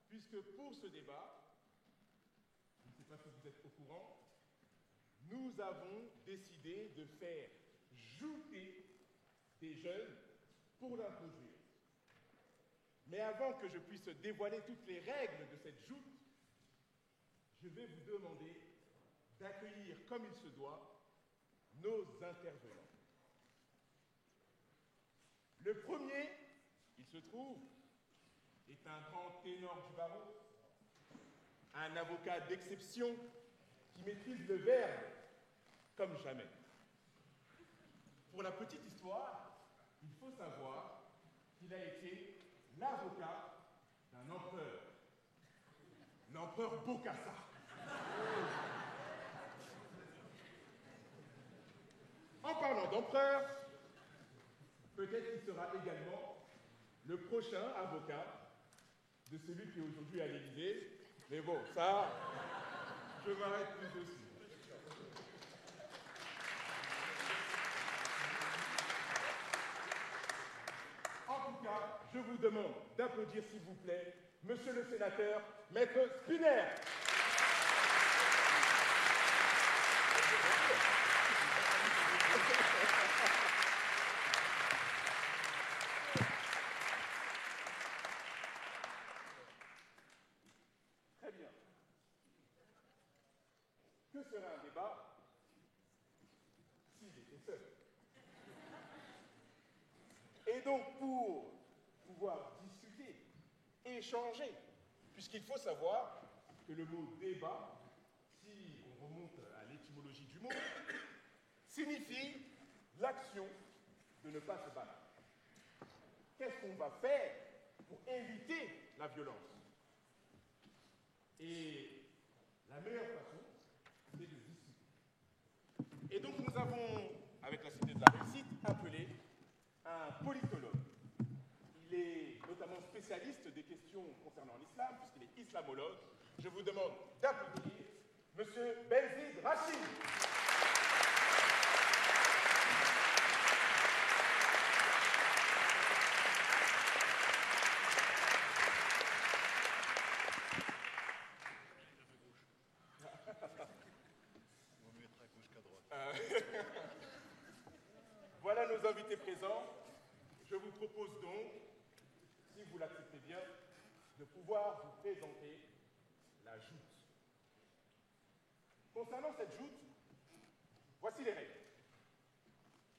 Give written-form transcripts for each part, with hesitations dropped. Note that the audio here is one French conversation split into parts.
Puisque pour ce débat, je ne sais pas si vous êtes au courant, nous avons décidé de faire jouter des jeunes pour l'introduire. Mais avant que je puisse dévoiler toutes les règles de cette joute, je vais vous demander d'accueillir comme il se doit nos intervenants. Le premier, il se trouve, est un grand ténor du barreau, un avocat d'exception qui maîtrise le verbe comme jamais. Pour la petite histoire, il faut savoir qu'il a été l'avocat d'un empereur, l'empereur Bokassa. En parlant d'empereur, peut-être qu'il sera également le prochain avocat de celui qui est aujourd'hui à l'Élysée. Mais bon, ça, je m'arrête plus aussi. En tout cas, je vous demande d'applaudir, s'il vous plaît, Monsieur le sénateur, Maître Spinner. Très bien. Que serait un débat s'il était seul? Et donc, pour pouvoir discuter, échanger, puisqu'il faut savoir que le mot débat, si on remonte à l'étymologie du mot, signifie l'action de ne pas se battre. Qu'est-ce qu'on va faire pour éviter la violence? Et la meilleure façon, c'est de discuter. Et donc nous avons, avec la Cité de la Réussite, appelé un politologue. Il est notamment spécialiste des questions concernant l'islam, puisqu'il est islamologue. Je vous demande d'applaudir M. Benzid Rachid. présent, je vous propose donc, si vous l'acceptez bien, de pouvoir vous présenter la joute. Concernant cette joute, voici les règles.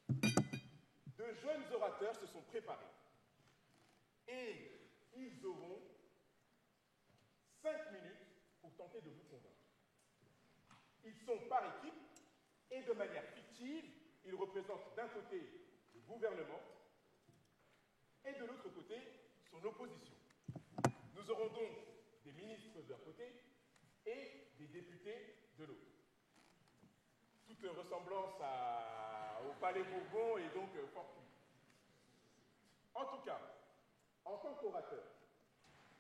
De jeunes orateurs se sont préparés et ils auront 5 minutes pour tenter de vous convaincre. Ils sont par équipe et de manière fictive, ils représentent d'un côté le gouvernement et de l'autre côté son opposition. Nous aurons donc des ministres d'un côté et des députés de l'autre. Toute ressemblance au Palais Bourbon est donc fortuite. En tout cas, en tant qu'orateurs,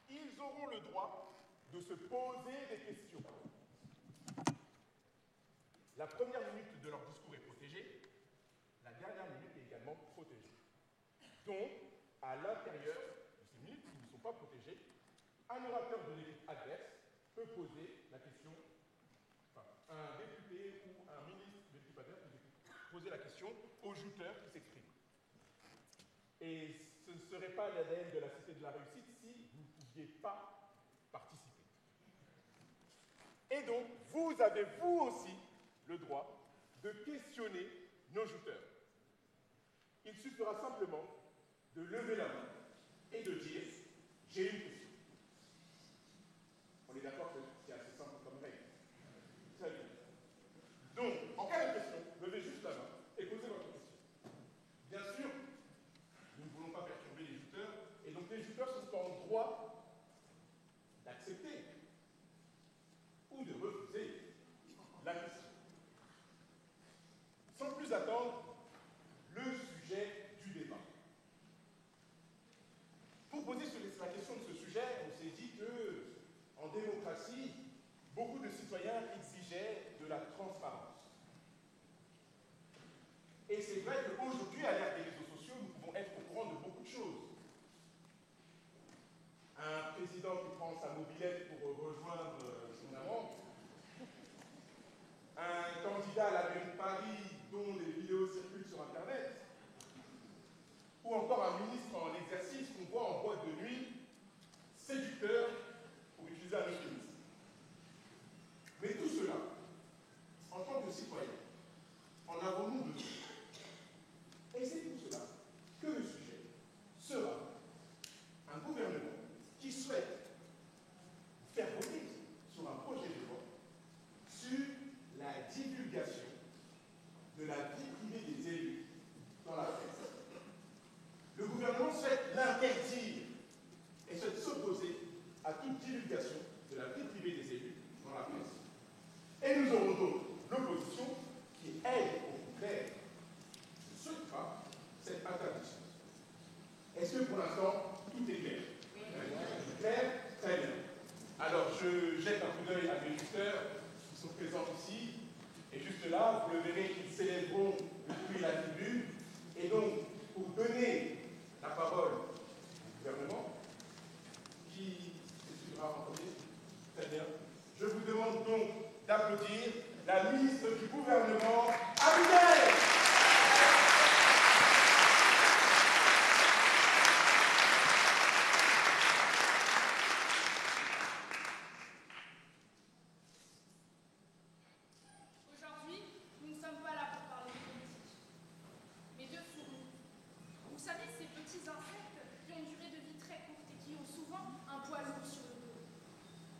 ils auront le droit de se poser des questions. La première minute de leur discours est protégée, la dernière minute est également protégée. Donc, à l'intérieur de ces minutes qui ne sont pas protégées, un orateur de l'équipe adverse peut poser la question, enfin, un député ou un ministre de l'équipe adverse peut poser la question au jouteur qui s'exprime. Et ce ne serait pas l'ADN de la Cité de la Réussite si vous ne pouviez pas participer. Et donc, vous avez vous aussi le droit de questionner nos jouteurs. Il suffira simplement de lever la main et de dire « j'ai une question ». On est d'accord que c'est assez simple comme règle. Très bien. Donc, en cas de question, levez juste la main et posez votre question. Bien sûr, nous ne voulons pas perturber les jouteurs, et donc les jouteurs sont en droit d'accepter ou de refuser la question. Sans plus attendre, le sujet du débat. Pour poser la question de ce sujet, on s'est dit que, en démocratie, beaucoup de citoyens exigeaient de la transparence. Et c'est vrai qu'aujourd'hui, à l'ère des réseaux sociaux, nous pouvons être au courant de beaucoup de choses. Un président qui prend sa mobilette pour rejoindre son amant, un candidat à la mairie de Paris dont les vidéos circulent sur Internet, ou encore un ministre en exercice qu'on voit en boîte de nuit, séducteur, pour utiliser un euphémisme. Mais tout cela, en tant que citoyen, en avons-nous besoin? Et c'est pour cela que le sujet sera un gouvernement qui souhaite faire voter sur un projet de loi sur la divulgation de la vie privée des élus dans la presse. Le gouvernement souhaite l'interdire et souhaite s'opposer à toute divulgation de la vie privée des élus dans la presse. Et nous aurons donc l'opposition qui, elle, au contraire, ne souhaite pas cette interdiction. Est-ce que pour l'instant, tout est clair? Clair? Très bien. Alors, je jette un coup d'œil à mes lecteurs qui sont présents ici. Et juste là, vous le verrez, ils célébreront depuis la tribune. Et donc, pour donner la parole au gouvernement, qui suivra en premier? Très bien. Je vous demande donc d'applaudir la ministre du gouvernement, Abidel. Aujourd'hui, nous ne sommes pas là pour parler de politique, mais de fourmis. Vous savez, ces petits insectes qui ont une durée de vie très courte et qui ont souvent un poids lourd sur le dos.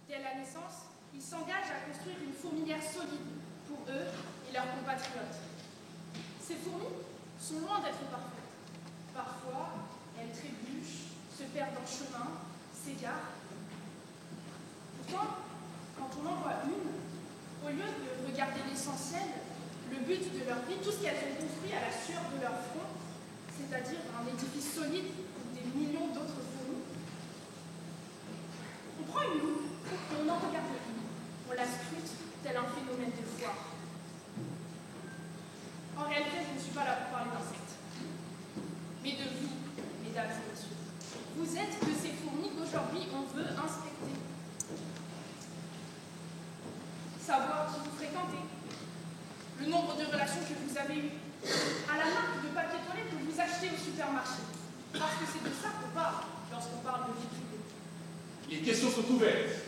Dès la naissance, ils s'engagent à construire une fourmilière solide pour eux et leurs compatriotes. Ces fourmis sont loin d'être parfaites. Parfois, elles trébuchent, se perdent en chemin, s'égarent. Pourtant, quand on en voit une, au lieu de regarder l'essentiel, le but de leur vie, tout ce qu'elles ont construit à la sueur de leur front, c'est-à-dire un édifice solide pour des millions d'autres fourmis, on prend une loupe et on en regarde une. On la scrute tel un phénomène de foire. En réalité, je ne suis pas là pour parler d'insectes, mais de vous, mesdames et messieurs. Vous êtes de ces fourmis qu'aujourd'hui on veut inspecter. Savoir qui vous fréquentez, le nombre de relations que vous avez eues, à la marque de papier toilette que vous achetez au supermarché. Parce que c'est de ça qu'on parle lorsqu'on parle de vie privée. Les questions sont ouvertes.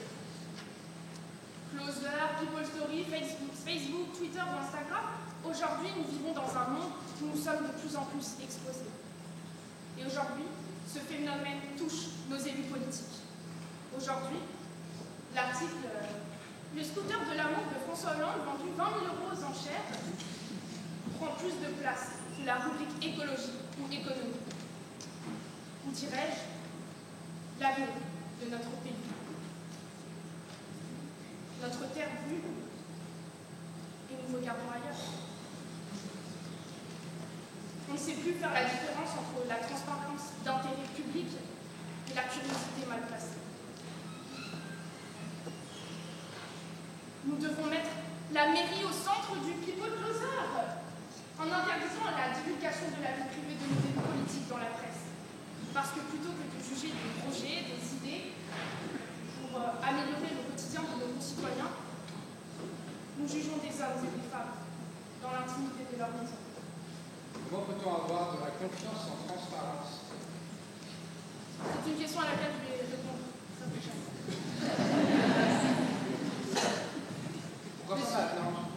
Closer, People Story, Facebook, Twitter ou Instagram, aujourd'hui nous vivons dans un monde où nous sommes de plus en plus exposés. Et aujourd'hui, ce phénomène touche nos élus politiques. Aujourd'hui, l'article « Le scooter de l'amour de François Hollande vendu 20 000 € aux enchères » prend plus de place que la rubrique écologie ou économie. Ou dirais-je, l'avenir de notre pays. Notre terre brûle et nous regardons ailleurs. On ne sait plus faire la différence entre la transparence d'intérêt public et la curiosité mal placée. Nous devons mettre la mairie au centre du people closer en interdisant la divulgation de la vie privée de nos élus politiques dans la presse. Parce que plutôt que de juger des projets, des idées, pour améliorer le quotidien de nos concitoyens, nous jugeons des hommes et des femmes dans l'intimité de leur maison. Comment peut-on avoir de la confiance en transparence? C'est une question à laquelle je vais répondre très prochainement. Pourquoi pas maintenant?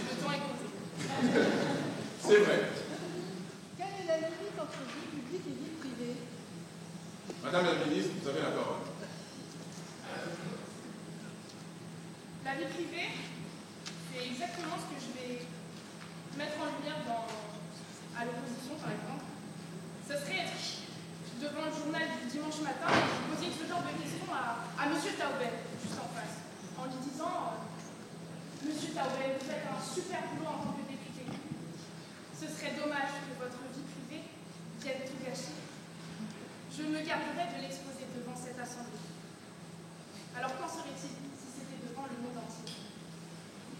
Le temps est compté. C'est vrai. Quelle est la limite entre vie publique et vie privée? Madame la ministre, vous avez la parole. La vie privée, c'est exactement ce que je vais mettre en lumière à l'opposition, par exemple. Ce serait être devant le journal du dimanche matin et poser ce genre de questions à M. Taubel, juste en face, en lui disant Monsieur Taubel, vous faites un super boulot en tant que député. Ce serait dommage que votre vie privée vienne tout gâcher. Je me garderais de l'exposer devant cette assemblée. Alors qu'en serait-il si c'était devant le monde entier?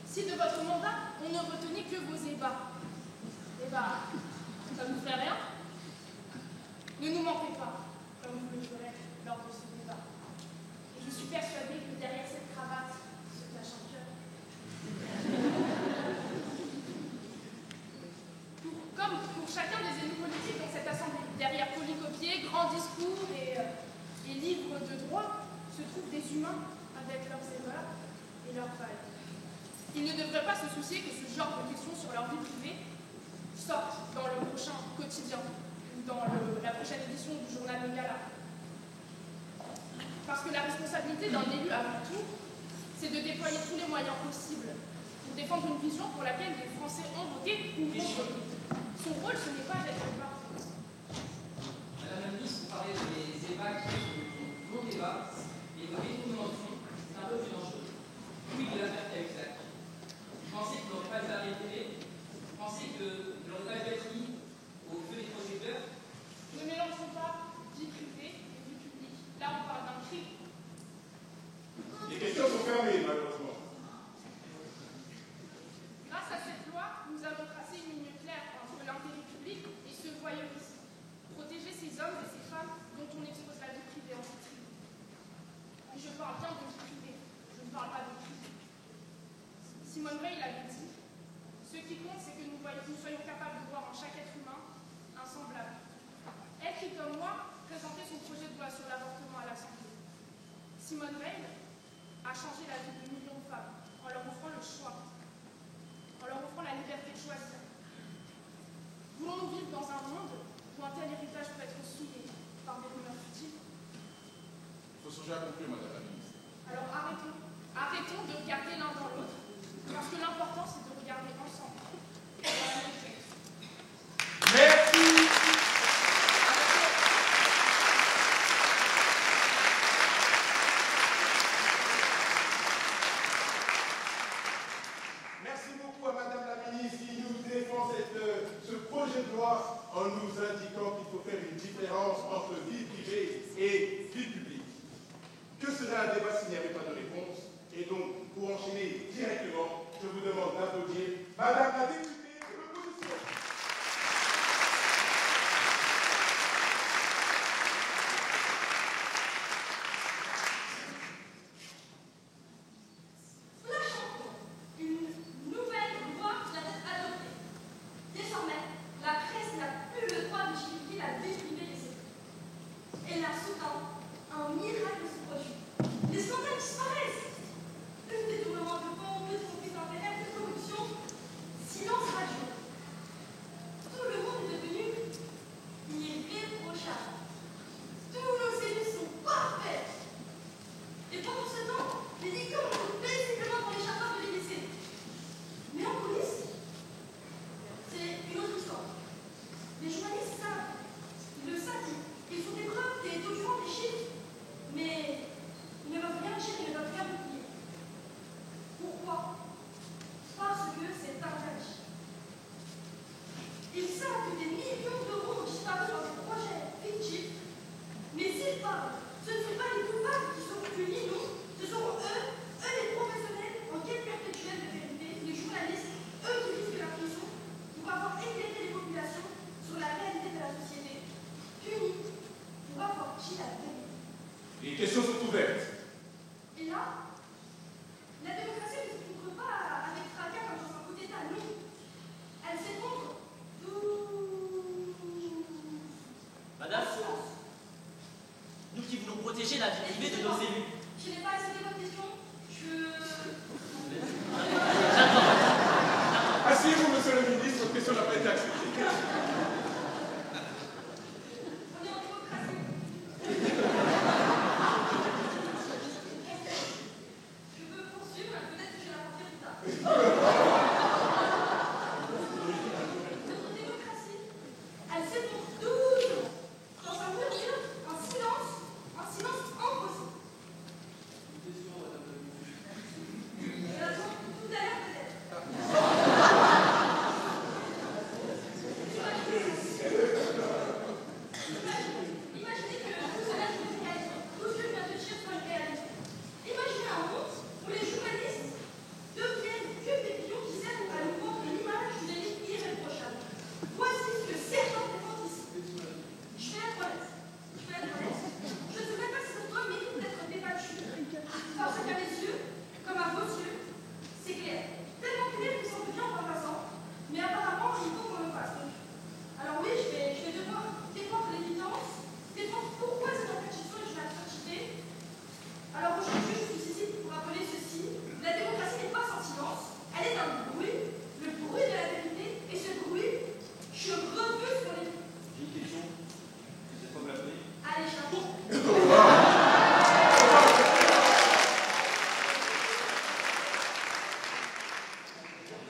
Si de votre mandat, on ne retenait que vos ébats, eh ben, ça ne vous fait rien. Ne nous mentez pas, comme vous le ferez lors de ce débat. Et je suis persuadée que derrière cette cravate se cache un cœur. Comme pour chacun des élus politiques dans cette assemblée, derrière polycopier, grands discours et livres de droit, se trouvent des humains avec leurs erreurs et leurs failles. Ils ne devraient pas se soucier que ce genre de questions sur leur vie privée sortent dans le prochain quotidien ou dans la prochaine édition du journal Le Gala. Parce que la responsabilité d'un élu avant tout, c'est de déployer tous les moyens possibles pour défendre une vision pour laquelle les Français ont voté ou vont voter. Son rôle, ce n'est pas d'être partout. Madame la ministre, vous parlez des ébats qui sont non débats, et vous détournez en fond, c'est un peu plus dangereux. Oui, de l'affaire Cahuzac. Vous pensez qu'il n'aurait pas dû arrêter? Vous pensez qu'il n'aurait pas dû être mis au feu des projecteurs? Ne mélangeons pas vie privée et vie publique. Là, on parle d'un crime. Les questions sont fermées, malheureusement. Grâce à cette loi, nous avons tracé une ligne claire entre l'intérêt public et ce voyeurisme. Protéger ces hommes et ces femmes dont on expose la vie privée en vitrine. Et je parle bien de vie privée, je ne parle pas de privée. Simone Veil l'avait dit, ce qui compte, c'est que nous soyons capables de voir en chaque être humain un semblable. Elle qui, comme moi, présentait son projet de loi sur l'avortement à l'Assemblée. Simone Veil a changé la vie de millions de femmes en leur offrant le choix, en leur offrant la liberté de choisir. Voulons-nous vivre dans un monde où un tel héritage peut être souillé par des rumeurs futiles? Il faut songer à conclure, madame la ministre. Alors arrêtons de regarder l'un dans l'autre, parce que l'important c'est de regarder ensemble. Merci. Merci beaucoup à madame la ministre qui nous défend ce projet de loi en nous indiquant qu'il faut faire une différence entre vie privée et vie publique. Que serait un débat s'il n'y avait pas de réponse? Et donc, pour enchaîner directement, je vous demande d'applaudir madame la députée de l'opposition. Une nouvelle loi vient d'être adoptée. Désormais, la presse Les questions sont ouvertes. Et là, la démocratie ne s'effondre pas avec fracas comme dans un coup d'État, non. Elle s'effondre Madame, nous qui voulons protéger la vie privée de nos élus. Je n'ai pas accepté votre question. Asseyez-vous, monsieur le ministre, votre question n'a pas été acceptée. On est en démocratie. Je peux poursuivre, peut-être que je vais la porter plus tard. Notre démocratie, elle s'effondre doucement dans un murmure, un silence impossible. Je l'attends tout à l'heure peut-être. Imaginez que tout cela soit une réalité, tout ce que je viens de dire soit une réalité. Imaginez un monde où les journalistes deviennent que des pions qui servent à nous vendre l'image d'une élite irréprochable. Voici ce que certains défendent ici. Je vais être honnête. Je ne sais pas si ce droit mérite d'être débattu. Parce qu'à mes yeux, comme à vos yeux, c'est clair. Tellement clair qu'il semble bien en passant, mais apparemment, il faut qu'on le fasse. Donc, alors oui, je vais devoir défendre l'évidence, défendre pourquoi cette compétition est une absurdité. Alors aujourd'hui, je suis ici pour rappeler ceci. La démocratie n'est pas sans silence, elle est un bruit, le bruit de la vérité, et ce bruit, je refuse qu'on l'écoute. J'ai une question. Vous êtes pas me l'appeler? Allez, chapeau.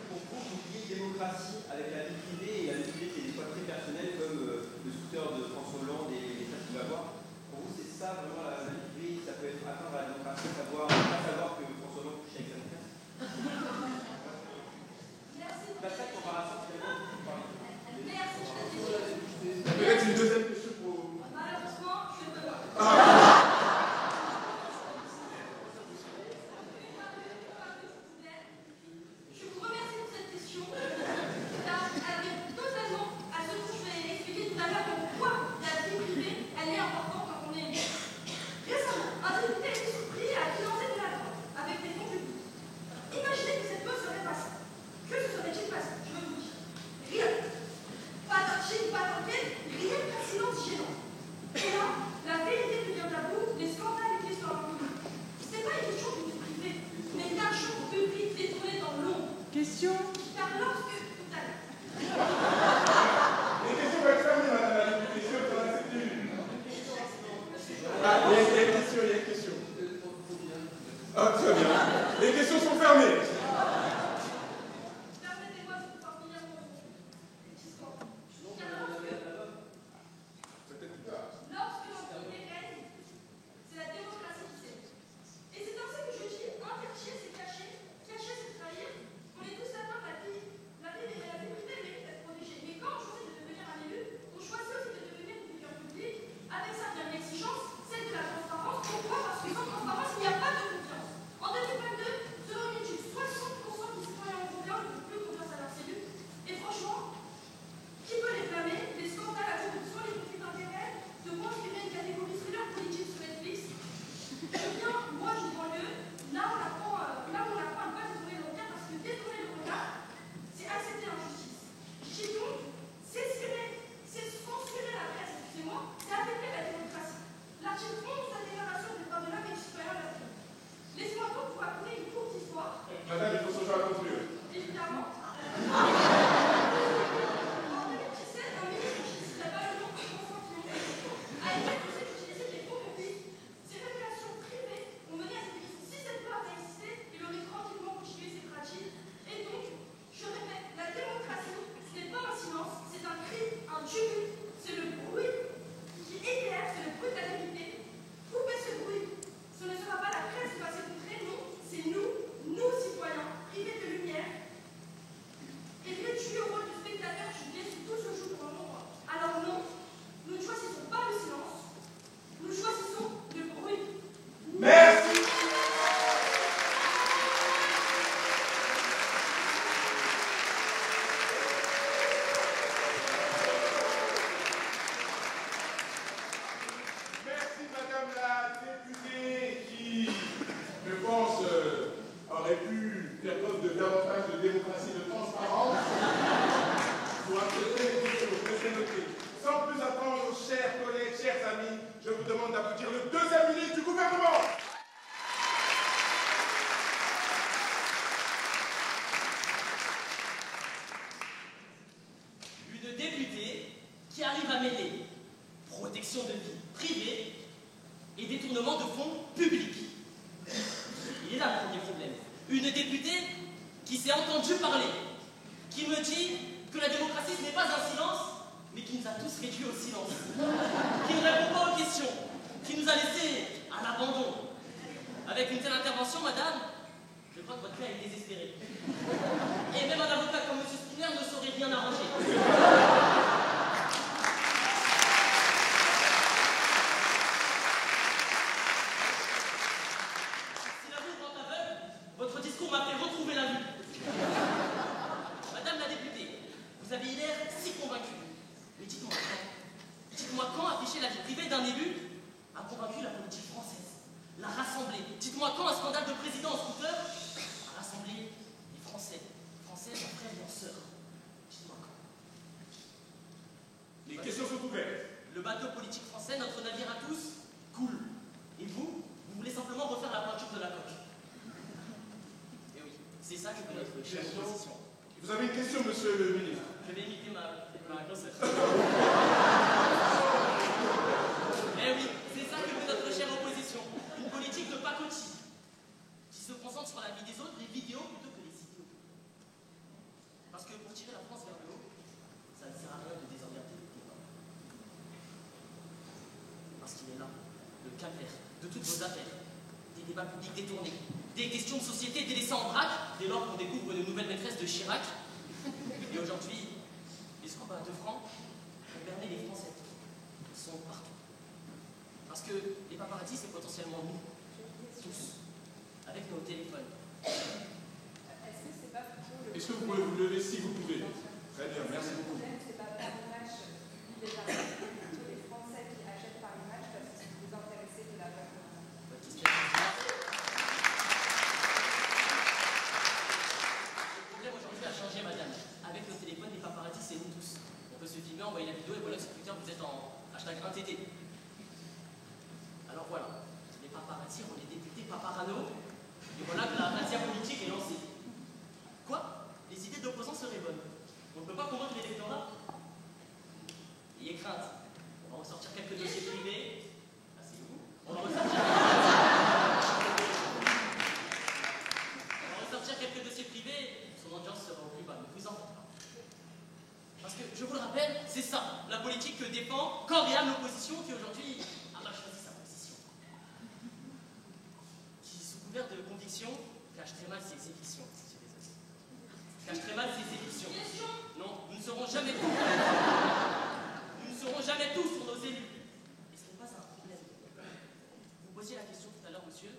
Pourquoi vous liez démocratie avec la vie privée et la vie privée qui est des fois très personnelle comme le scooter de François Hollande et les traces qu'il va voir? Pour vous, c'est ça vraiment la vie privée? Ça peut être atteindre la démocratie, pas savoir que François Hollande couche avec sa maîtresse? Merci. Pas ça qu'on va rassembler finalement. Merci, je te dis. Peut-être une deuxième question pour... Malheureusement, je ne peux pas. Je vous remercie pour cette question, car elle répond totalement à ce que je vais expliquer tout à l'heure, pourquoi la vie privée, elle est importante quand on est élu. Récemment, un député a été surpris à financer de la drogue avec des fonds publics. Imaginez que cette chose serait passée. Que se serait-il passé? Je veux vous dire. Rien. Pas d'un chic, pas d'un pied, rien qu'un silence gênant. Et là, la vérité devient tabou, les scandales et l'histoire publique. C'est pas une question d'une vie privée, mais d'un champ public détourné dans l'ombre. Question. Car lorsque, tout à l'heure, Les questions vont être fermées, madame la députée, si on en accepte une. Ah, il y a une question. Ah, très bien. Les questions sont fermées. permettez-moi de pouvoir finir mon discours. Car Peut-être plus tard. lorsque l'autorité règne, c'est la démocratie qui sait. Et c'est ainsi que je dis, interdire c'est cacher, cacher c'est trahir. On est tous d'accord, la vie privée mérite d'être protégée. Mais quand on choisit de devenir un élu, on choisit aussi de devenir une figure publique. Avec ça vient une exigence, celle de la transparence. Pourquoi? Parce que sans transparence, il n'y a pas de confiance. En 2022, selon une étude, 60% Une députée qui s'est entendue parler, qui me dit que la démocratie ce n'est pas un silence, mais qui nous a tous réduits au silence, qui ne répond pas aux questions, qui nous a laissés à l'abandon. Avec une telle intervention, madame, je crois que votre cas est désespéré. Et même un avocat comme M. Spinner ne saurait rien arranger. Si la vue rend aveugle, votre discours m'a fait retrouver la vue. Madame la députée, vous avez l'air si convaincue. Mais dites-moi quand afficher la vie privée d'un élu a convaincu la politique française, l'a rassemblée. Dites-moi quand un scandale de président en scooter a rassemblé les Français, Françaises en frères et en sœurs. Dites-moi quand. Les questions sont ouvertes. Le bateau politique français, notre navire à tous, coule. Et vous voulez simplement refaire la peinture de la coque. Et oui, c'est ça que veut notre chère opposition. Vous avez une question, monsieur le ministre? Je vais imiter ma grossesse. Eh oui, c'est ça que veut notre chère opposition. Une politique de pacotille, qui se concentre sur la vie des autres, les vidéos plutôt que les idéaux. Parce que pour tirer la France vers le haut, ça ne sert à rien de désorienter le débat. Parce qu'il est là, le calvaire de toutes vos affaires, des débats publics détournés, des questions de société délaissées en vrac, dès lors qu'on découvre une nouvelle maîtresse de Chirac. Et aujourd'hui, les scandales de francs ont berné les Français. Ils sont partout. Parce que les paparazzis, c'est potentiellement nous, tous, avec nos téléphones. Est-ce que c'est pas plutôt le... Est-ce que vous pouvez vous lever si vous pouvez? Très bien, merci Le beaucoup. problème, c'est pas par image des partis, c'est plutôt les Français qui achètent par image parce qu'ils sont désintéressés de la valeur. Votre question est le problème aujourd'hui a changé, madame. Avec nos téléphones, les paparazzis, c'est nous tous. On peut se filmer, envoyer la vidéo, et voilà, sur Twitter, vous êtes en hashtag 1TT. Alors voilà, les paparazzis ont les députés paparano, et voilà que la razzia politique est lancée. Quoi? Les idées d'opposants seraient bonnes. On ne peut pas convaincre l'électorat? Ayez crainte. On va ressortir quelques dossiers privés. Ah, c'est vous. On va ressortir quelques dossiers privés. Son audience sera au plus bas. Ne vous en faites pas. Parce que, je vous le rappelle, c'est ça, la politique que défend corps et âme l'opposition qui aujourd'hui a mal choisi sa position. Qui, sous couvert de conviction, cache très mal ses évictions. Cache très mal ses évictions. Non, nous ne serons jamais tous. Nous ne serons jamais tous sur nos élus. Et ce n'est pas un problème. Vous posiez la question tout à l'heure, monsieur.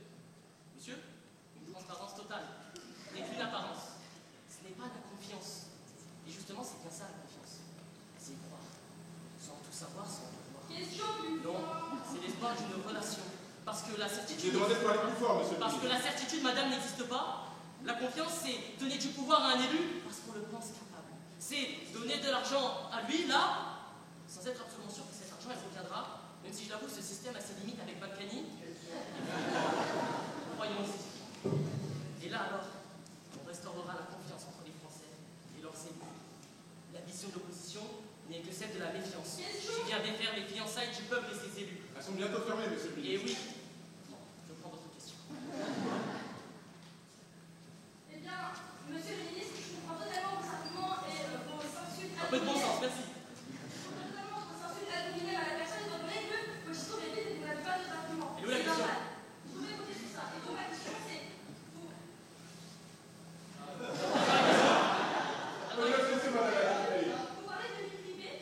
Monsieur, une transparence totale n'est qu'une apparence. Ce n'est pas la confiance. Et justement, c'est bien ça la confiance. C'est croire. Sans tout savoir, sans tout voir. Non, c'est l'espoir d'une relation. Parce que la certitude. J'ai demandé de parler plus fort, monsieur le Parce que ministre. la certitude, madame, n'existe pas. La confiance, c'est donner du pouvoir à un élu parce qu'on le pense capable. C'est donner de l'argent à lui, là, sans être absolument sûr que cet argent, elle reviendra. Même si je l'avoue, ce système a ses limites avec Balkany. Croyons-y. Et là, alors, on restaurera la confiance entre les Français et leurs élus. La vision de l'opposition n'est que celle de la méfiance, qui vient défaire les fiançailles du peuple et ses élus. Elles sont bientôt fermées, monsieur le Et ministre. oui. Bon, je prends votre question. Eh bien, monsieur le ministre, je comprends totalement vos arguments et vos insultes. Un peu de bon sens, merci. Je comprends totalement vos insultes ad hominem à la personne, étant donné que vos discours est vide et que vous n'avez pas d'autres arguments. Et où la C'est question? normal. Vous pouvez compter sur ça. Et donc, ma question, c'est. Vous. Laissez madame la députée. Vous parlez de vie privée,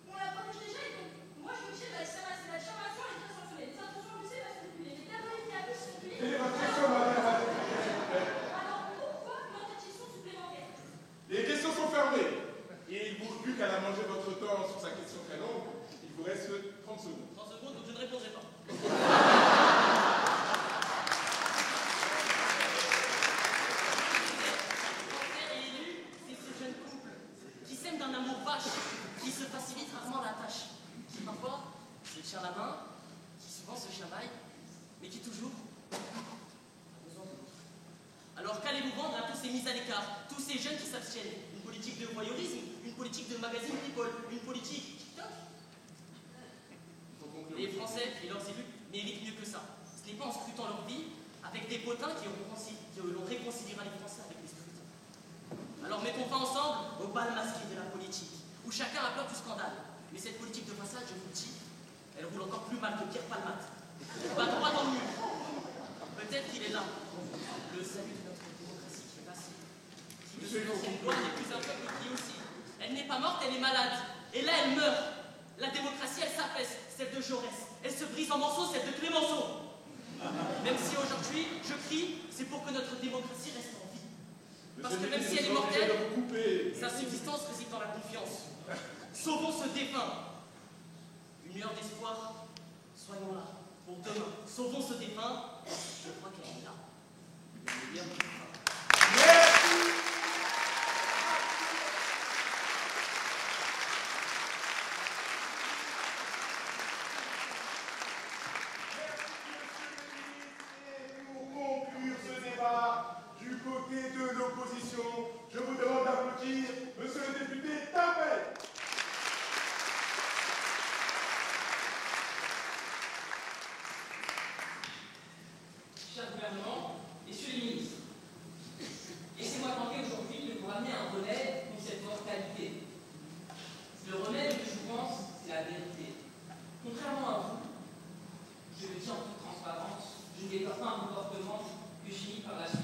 on la protège déjà et donc moi je me tiens à la diffamation et bien sanctionnée. Les intentions abusées va se réguler. Les tableaux initiatives sont publiés. Quelle est votre question, madame la députée? Alors pourquoi une interdiction supplémentaire? Les questions sont fermées. Et il vous plus qu'à la manger votre temps sur sa question très longue. Il vous reste 30 secondes. 30 secondes, donc je ne répondrai pas. C'est ce jeune couple qui s'aime d'un amour vache, qui se facilite rarement la tâche, qui parfois se tient la main, qui souvent se chamaille, mais qui toujours a besoin de l'autre. Alors qu'allez-vous vendre à tous ces mises à l'écart, tous ces jeunes qui s'abstiennent? Une politique de voyeurisme, une politique de magazine people, une politique TikTok? Les Français et leurs élus méritent mieux que ça. Ce n'est pas en scrutant leur vie avec des potins qui l'on réconciliera les Français avec les scrutins. Alors mettons fin ensemble au bal masqué de la politique, où chacun a peur du scandale. Mais cette politique de façade, je vous le dis, elle roule encore plus mal que Pierre Palmate. Pas droit dans le mur. Peut-être qu'il est là, le salut de notre démocratie qui est passé. Si de ce l'ancienne gloire n'est plus un peuple qui aussi. Elle n'est pas morte, elle est malade. Et là, elle meurt. La démocratie, elle s'affaisse, celle de Jaurès. Elle se brise en morceaux, celle de Clémenceau. Même si aujourd'hui, je crie, c'est pour que notre démocratie reste en vie. Parce que même si elle est mortelle, sa subsistance réside dans la confiance. Sauvons ce défunt. Une lueur d'espoir, soyons là pour demain. Sauvons ce défunt. Je crois qu'elle est là. Une lueur d'espoir. Merci. Du côté de l'opposition, je vous demande d'applaudir monsieur le député Tambay. Cher gouvernement, messieurs les ministres, laissez-moi tenter aujourd'hui de vous ramener un remède contre cette mortalité. Le remède que je pense, c'est la vérité. Contrairement à vous, je le dis en toute transparence, je ne développe pas un comportement que je finis par la suite.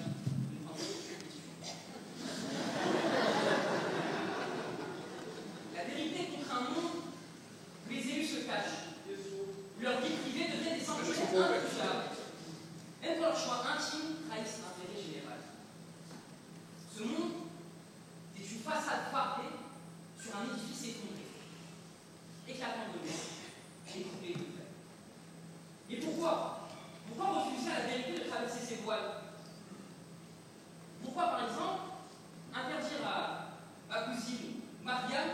La vérité contre un monde où les élus se cachent, où leur vie privée devient des sanctuaires intouchables, même quand leurs choix intimes trahissent l'intérêt général. Ce monde est une façade fardée sur un édifice effondré, éclatant de mer et coupé de fer. Et pourquoi refuser à la vérité de traverser ces voiles? Pourquoi, par exemple, interdire à ma cousine Marianne,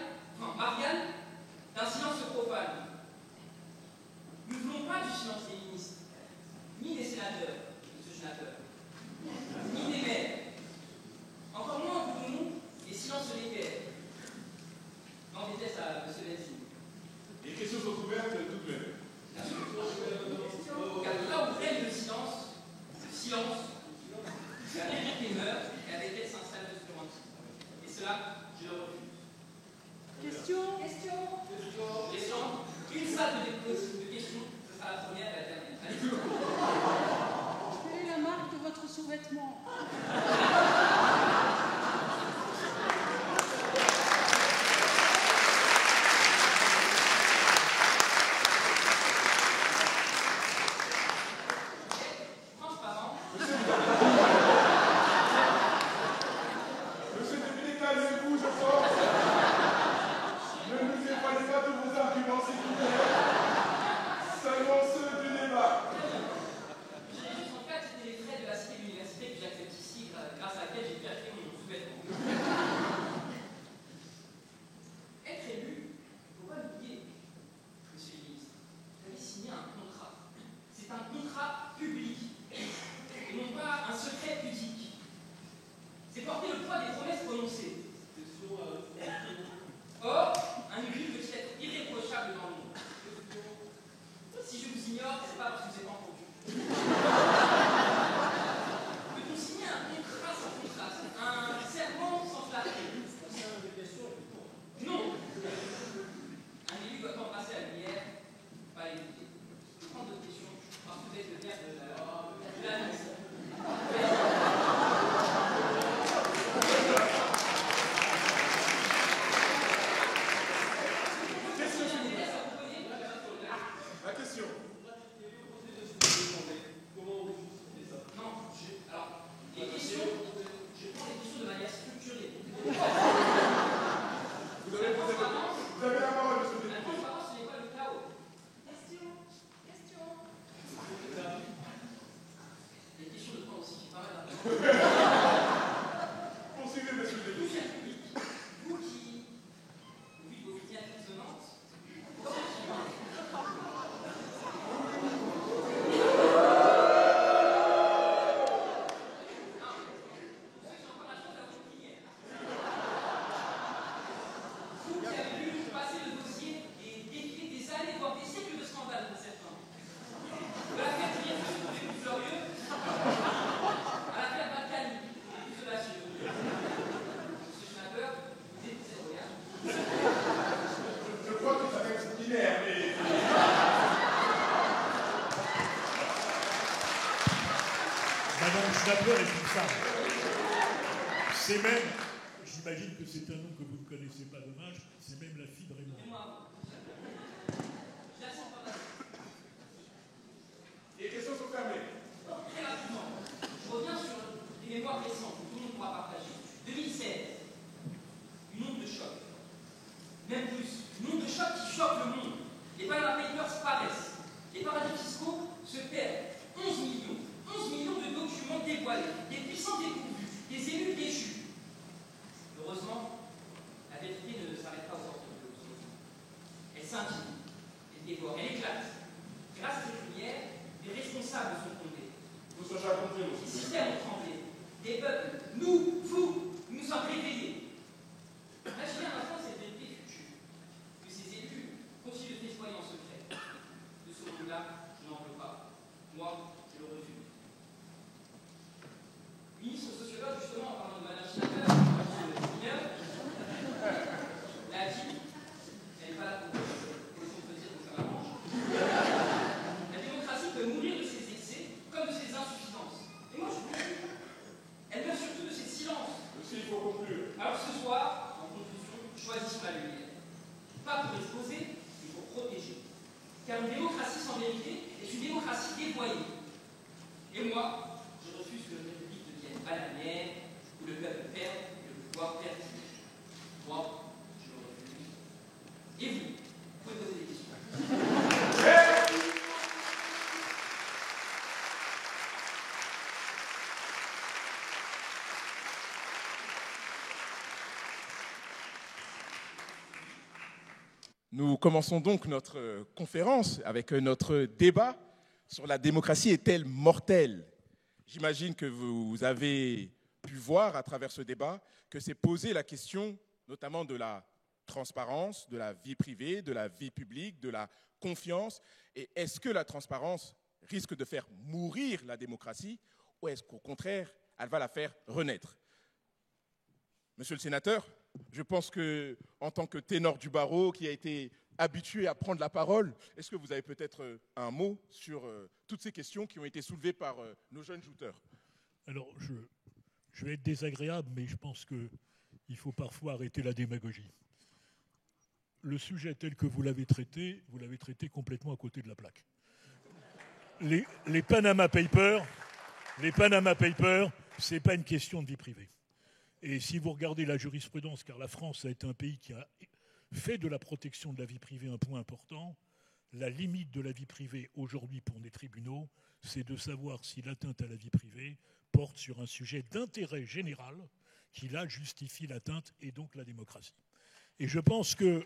d'un silence profane? Nous ne voulons pas du silence des ministres, ni des sénateurs, M. Schnapper, ni des maires. Encore moins voulons-nous des silences solitaires. N'en déteste à M. Nelson. Les questions sont ouvertes toutes mêmes. Car là où règne le silence, la vérité meurt et avec elle s'installe l'obscurantisme. Et cela, je le refuse. Question. Une salle de questions, ce sera la première et la dernière. Allez. Quelle est la marque de votre sous-vêtement? Transparent. Monsieur le député, calmez-vous, je pense. Ne nous éloignez pas de vos arguments, s'il vous plaît. Seulement ceux du débat. En fait, c'était les traits de la cité de l'université que j'accepte ici, grâce à laquelle j'ai pu acheter mon sous-vêtement. Être élu, il ne faut pas l'oublier, monsieur le ministre. Vous avez signé un contrat. C'est un contrat public. Et non pas un Madame Schnapper est une femme. C'est même, j'imagine que c'est un nom que vous ne connaissez pas, dommage, c'est même la fille de Raymond. Les questions sont fermées. Très rapidement, je reviens sur les mémoires récentes que tout le monde pourra partager. 2016, une onde de choc. Même plus, une onde de choc qui choque le monde. Les Panama Papers paraissent. Les paradis fiscaux se perdent. 11 millions de documents dévoilés, des puissants dépourvus, des élus déchus. Heureusement, la vérité ne s'arrête pas aux portes de l'opposition. Elle scintille, elle dévore, elle éclate. Grâce à cette lumière, les responsables sont tombés. Vous songez à compter Les aussi. systèmes ont tremblé. Des peuples, nous, vous, nous sommes réveillés. Imaginez un instant cette vérité future, que ces élus continuent de nettoyer en secret. De ce monde-là, je n'en veux pas. Moi, je le refuse. Ministre sociologue, justement, en parlant de Madame Schnapper, l'a dit, elle n'est pas là pour ce qu'on peut dire, donc ça m'arrange. La démocratie peut mourir de ses excès comme de ses insuffisances. Et moi, je vous le dis, elle meurt surtout de ses silences. Monsieur, il faut conclure. Alors ce soir, en conclusion, choisissons la lumière. Pas pour exposer, mais pour protéger. Car une démocratie sans vérité est une démocratie dévoyée. Et moi, je refuse que notre République devienne bananière, où le peuple perd et le pouvoir perdu. Moi, je le refuse. Et vous pouvez poser des questions. Nous commençons donc notre conférence avec notre débat sur la démocratie est-elle mortelle? J'imagine que vous avez pu voir à travers ce débat que s'est posée la question notamment de la transparence, de la vie privée, de la vie publique, de la confiance. Et est-ce que la transparence risque de faire mourir la démocratie ou est-ce qu'au contraire, elle va la faire renaître? Monsieur le sénateur, je pense qu'en tant que ténor du barreau qui a été habitué à prendre la parole, est-ce que vous avez peut-être un mot sur toutes ces questions qui ont été soulevées par nos jeunes jouteurs? Alors, je vais être désagréable, mais je pense qu'il faut parfois arrêter la démagogie. Le sujet tel que vous l'avez traité complètement à côté de la plaque. Les Panama Papers, ce n'est pas une question de vie privée. Et si vous regardez la jurisprudence, car la France a été un pays qui a fait de la protection de la vie privée un point important, la limite de la vie privée aujourd'hui pour les tribunaux, c'est de savoir si l'atteinte à la vie privée porte sur un sujet d'intérêt général qui, là, justifie l'atteinte et donc la démocratie. Et je pense que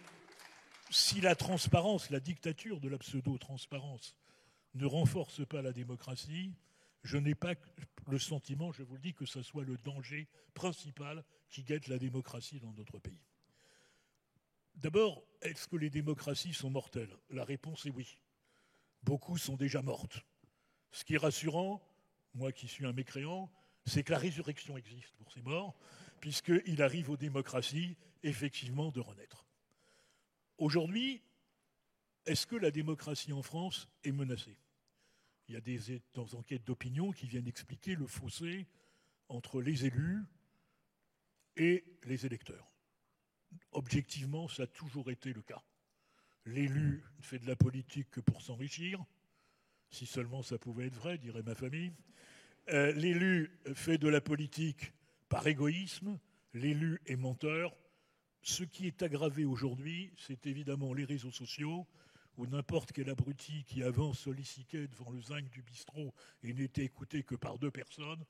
si la transparence, la dictature de la pseudo-transparence ne renforce pas la démocratie, je n'ai pas le sentiment, je vous le dis, que ce soit le danger principal qui guette la démocratie dans notre pays. D'abord, est-ce que les démocraties sont mortelles? La réponse est oui. Beaucoup sont déjà mortes. Ce qui est rassurant, moi qui suis un mécréant, c'est que la résurrection existe pour ces morts, puisqu'il arrive aux démocraties, effectivement, de renaître. Aujourd'hui, est-ce que la démocratie en France est menacée? Il y a des enquêtes d'opinion qui viennent expliquer le fossé entre les élus et les électeurs. Objectivement, ça a toujours été le cas. L'élu ne fait de la politique que pour s'enrichir, si seulement ça pouvait être vrai, dirait ma famille. L'élu fait de la politique par égoïsme, l'élu est menteur. Ce qui est aggravé aujourd'hui, c'est évidemment les réseaux sociaux, où n'importe quel abruti qui avant sollicitait devant le zinc du bistrot et n'était écouté que par 2 personnes,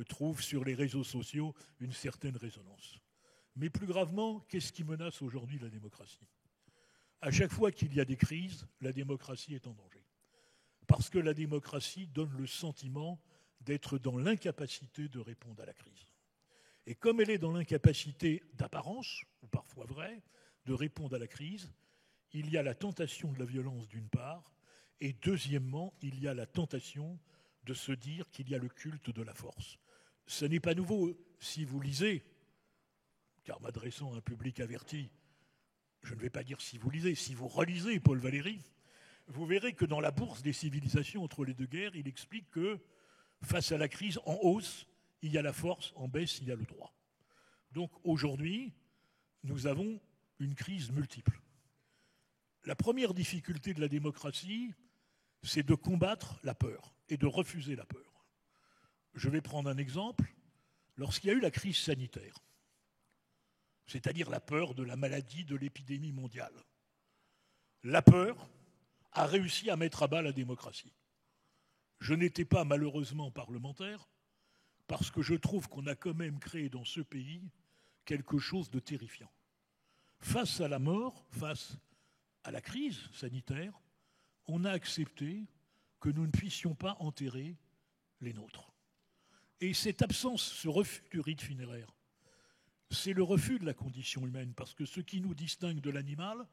trouve sur les réseaux sociaux une certaine résonance. Mais plus gravement, qu'est-ce qui menace aujourd'hui la démocratie? À chaque fois qu'il y a des crises, la démocratie est en danger. Parce que la démocratie donne le sentiment d'être dans l'incapacité de répondre à la crise. Et comme elle est dans l'incapacité d'apparence, ou parfois vraie, de répondre à la crise, il y a la tentation de la violence d'une part, et deuxièmement, il y a la tentation de se dire qu'il y a le culte de la force. Ce n'est pas nouveau. Si vous lisez, car m'adressant à un public averti, je ne vais pas dire si vous lisez, si vous relisez Paul Valéry, vous verrez que dans la bourse des civilisations entre les 2 guerres, il explique que Face à la crise, en hausse, il y a la force, en baisse, il y a le droit. Donc aujourd'hui, nous avons une crise multiple. La première difficulté de la démocratie, c'est de combattre la peur et de refuser la peur. Je vais prendre un exemple. Lorsqu'il y a eu la crise sanitaire, c'est-à-dire la peur de la maladie, de l'épidémie mondiale, la peur a réussi à mettre à bas la démocratie. Je n'étais pas malheureusement parlementaire parce que je trouve qu'on a quand même créé dans ce pays quelque chose de terrifiant. Face à la mort, face à la crise sanitaire, on a accepté que nous ne puissions pas enterrer les nôtres. Et cette absence, ce refus du rite funéraire, c'est le refus de la condition humaine, parce que ce qui nous distingue de l'animal,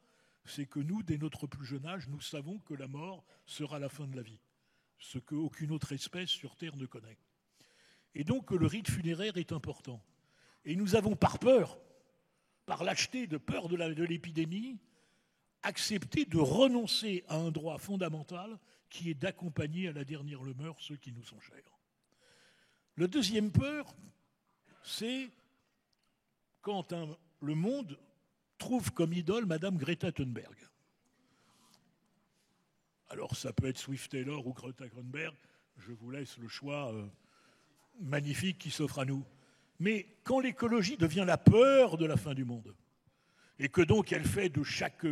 c'est que nous, dès notre plus jeune âge, nous savons que la mort sera la fin de la vie, ce qu'aucune autre espèce sur Terre ne connaît. Et donc le rite funéraire est important. Et nous avons par peur, par lâcheté, de peur de l'épidémie, accepté de renoncer à un droit fondamental qui est d'accompagner à la dernière demeure ceux qui nous sont chers. Le deuxième peur, c'est quand le monde trouve comme idole Madame Greta Thunberg. Alors ça peut être Swift Taylor ou Greta Thunberg, je vous laisse le choix magnifique qui s'offre à nous. Mais quand l'écologie devient la peur de la fin du monde, et que donc elle fait de chaque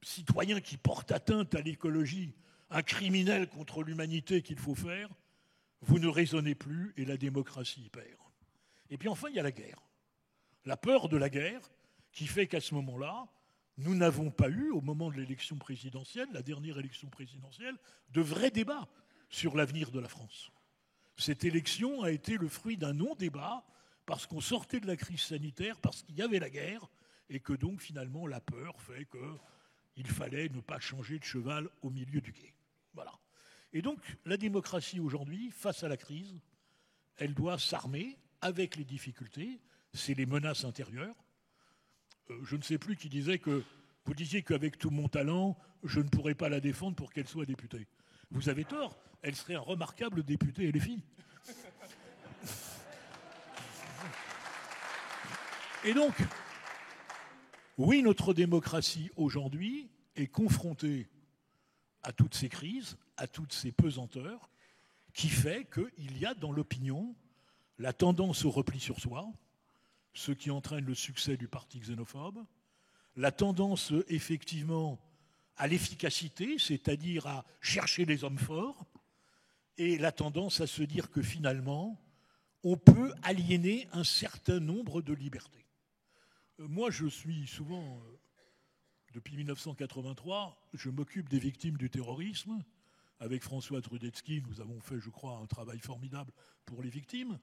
citoyen qui porte atteinte à l'écologie un criminel contre l'humanité qu'il faut faire, vous ne raisonnez plus et la démocratie perd. Et puis enfin, il y a la guerre. La peur de la guerre qui fait qu'à ce moment-là, nous n'avons pas eu, au moment de l'élection présidentielle, la dernière élection présidentielle, de vrais débats sur l'avenir de la France. Cette élection a été le fruit d'un non-débat parce qu'on sortait de la crise sanitaire, parce qu'il y avait la guerre, et que donc finalement la peur fait qu'il fallait ne pas changer de cheval au milieu du gué. Voilà. Et donc la démocratie aujourd'hui, face à la crise, elle doit s'armer avec les difficultés, c'est les menaces intérieures. Je ne sais plus qui disait que vous disiez qu'avec tout mon talent, je ne pourrais pas la défendre pour qu'elle soit députée. Vous avez tort, elle serait un remarquable député LFI. Et donc, oui, notre démocratie aujourd'hui est confrontée à toutes ces crises, à toutes ces pesanteurs, qui fait qu'il y a dans l'opinion la tendance au repli sur soi, ce qui entraîne le succès du parti xénophobe, la tendance effectivement à l'efficacité, c'est-à-dire à chercher les hommes forts, et la tendance à se dire que finalement, on peut aliéner un certain nombre de libertés. Moi, je suis souvent, depuis 1983, je m'occupe des victimes du terrorisme. Avec François Trudetsky, nous avons fait, je crois, un travail formidable pour les victimes.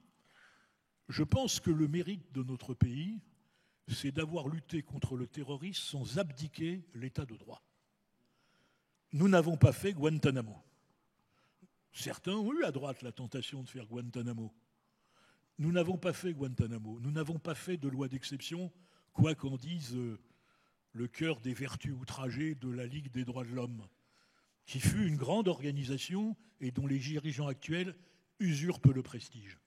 Je pense que le mérite de notre pays, c'est d'avoir lutté contre le terrorisme sans abdiquer l'état de droit. Nous n'avons pas fait Guantanamo. Certains ont eu à droite la tentation de faire Guantanamo. Nous n'avons pas fait Guantanamo. Nous n'avons pas fait de loi d'exception, quoi qu'en dise le cœur des vertus outragées de la Ligue des droits de l'homme, qui fut une grande organisation et dont les dirigeants actuels usurpent le prestige.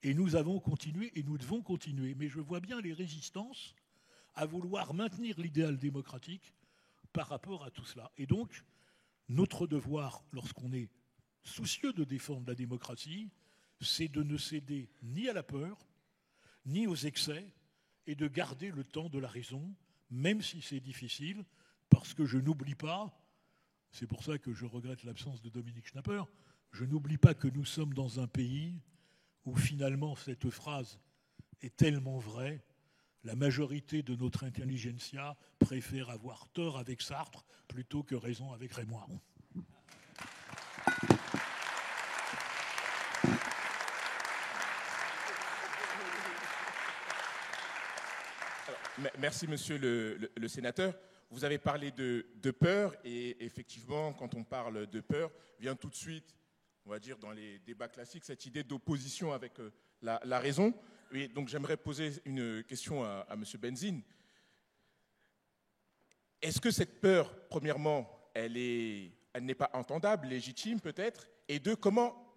Et nous avons continué et nous devons continuer. Mais je vois bien les résistances à vouloir maintenir l'idéal démocratique par rapport à tout cela. Et donc, notre devoir, lorsqu'on est soucieux de défendre la démocratie, c'est de ne céder ni à la peur, ni aux excès, et de garder le temps de la raison, même si c'est difficile, parce que je n'oublie pas, c'est pour ça que je regrette l'absence de Dominique Schnapper, je n'oublie pas que nous sommes dans un pays où finalement cette phrase est tellement vraie, la majorité de notre intelligentsia préfère avoir tort avec Sartre plutôt que raison avec Raymond Aron. Merci, monsieur le sénateur. Vous avez parlé de peur, et effectivement, quand on parle de peur, vient tout de suite, on va dire dans les débats classiques, cette idée d'opposition avec la raison. Et donc j'aimerais poser une question à monsieur Benzine. Est-ce que cette peur, premièrement, elle n'est pas entendable, légitime peut-être, et deux, comment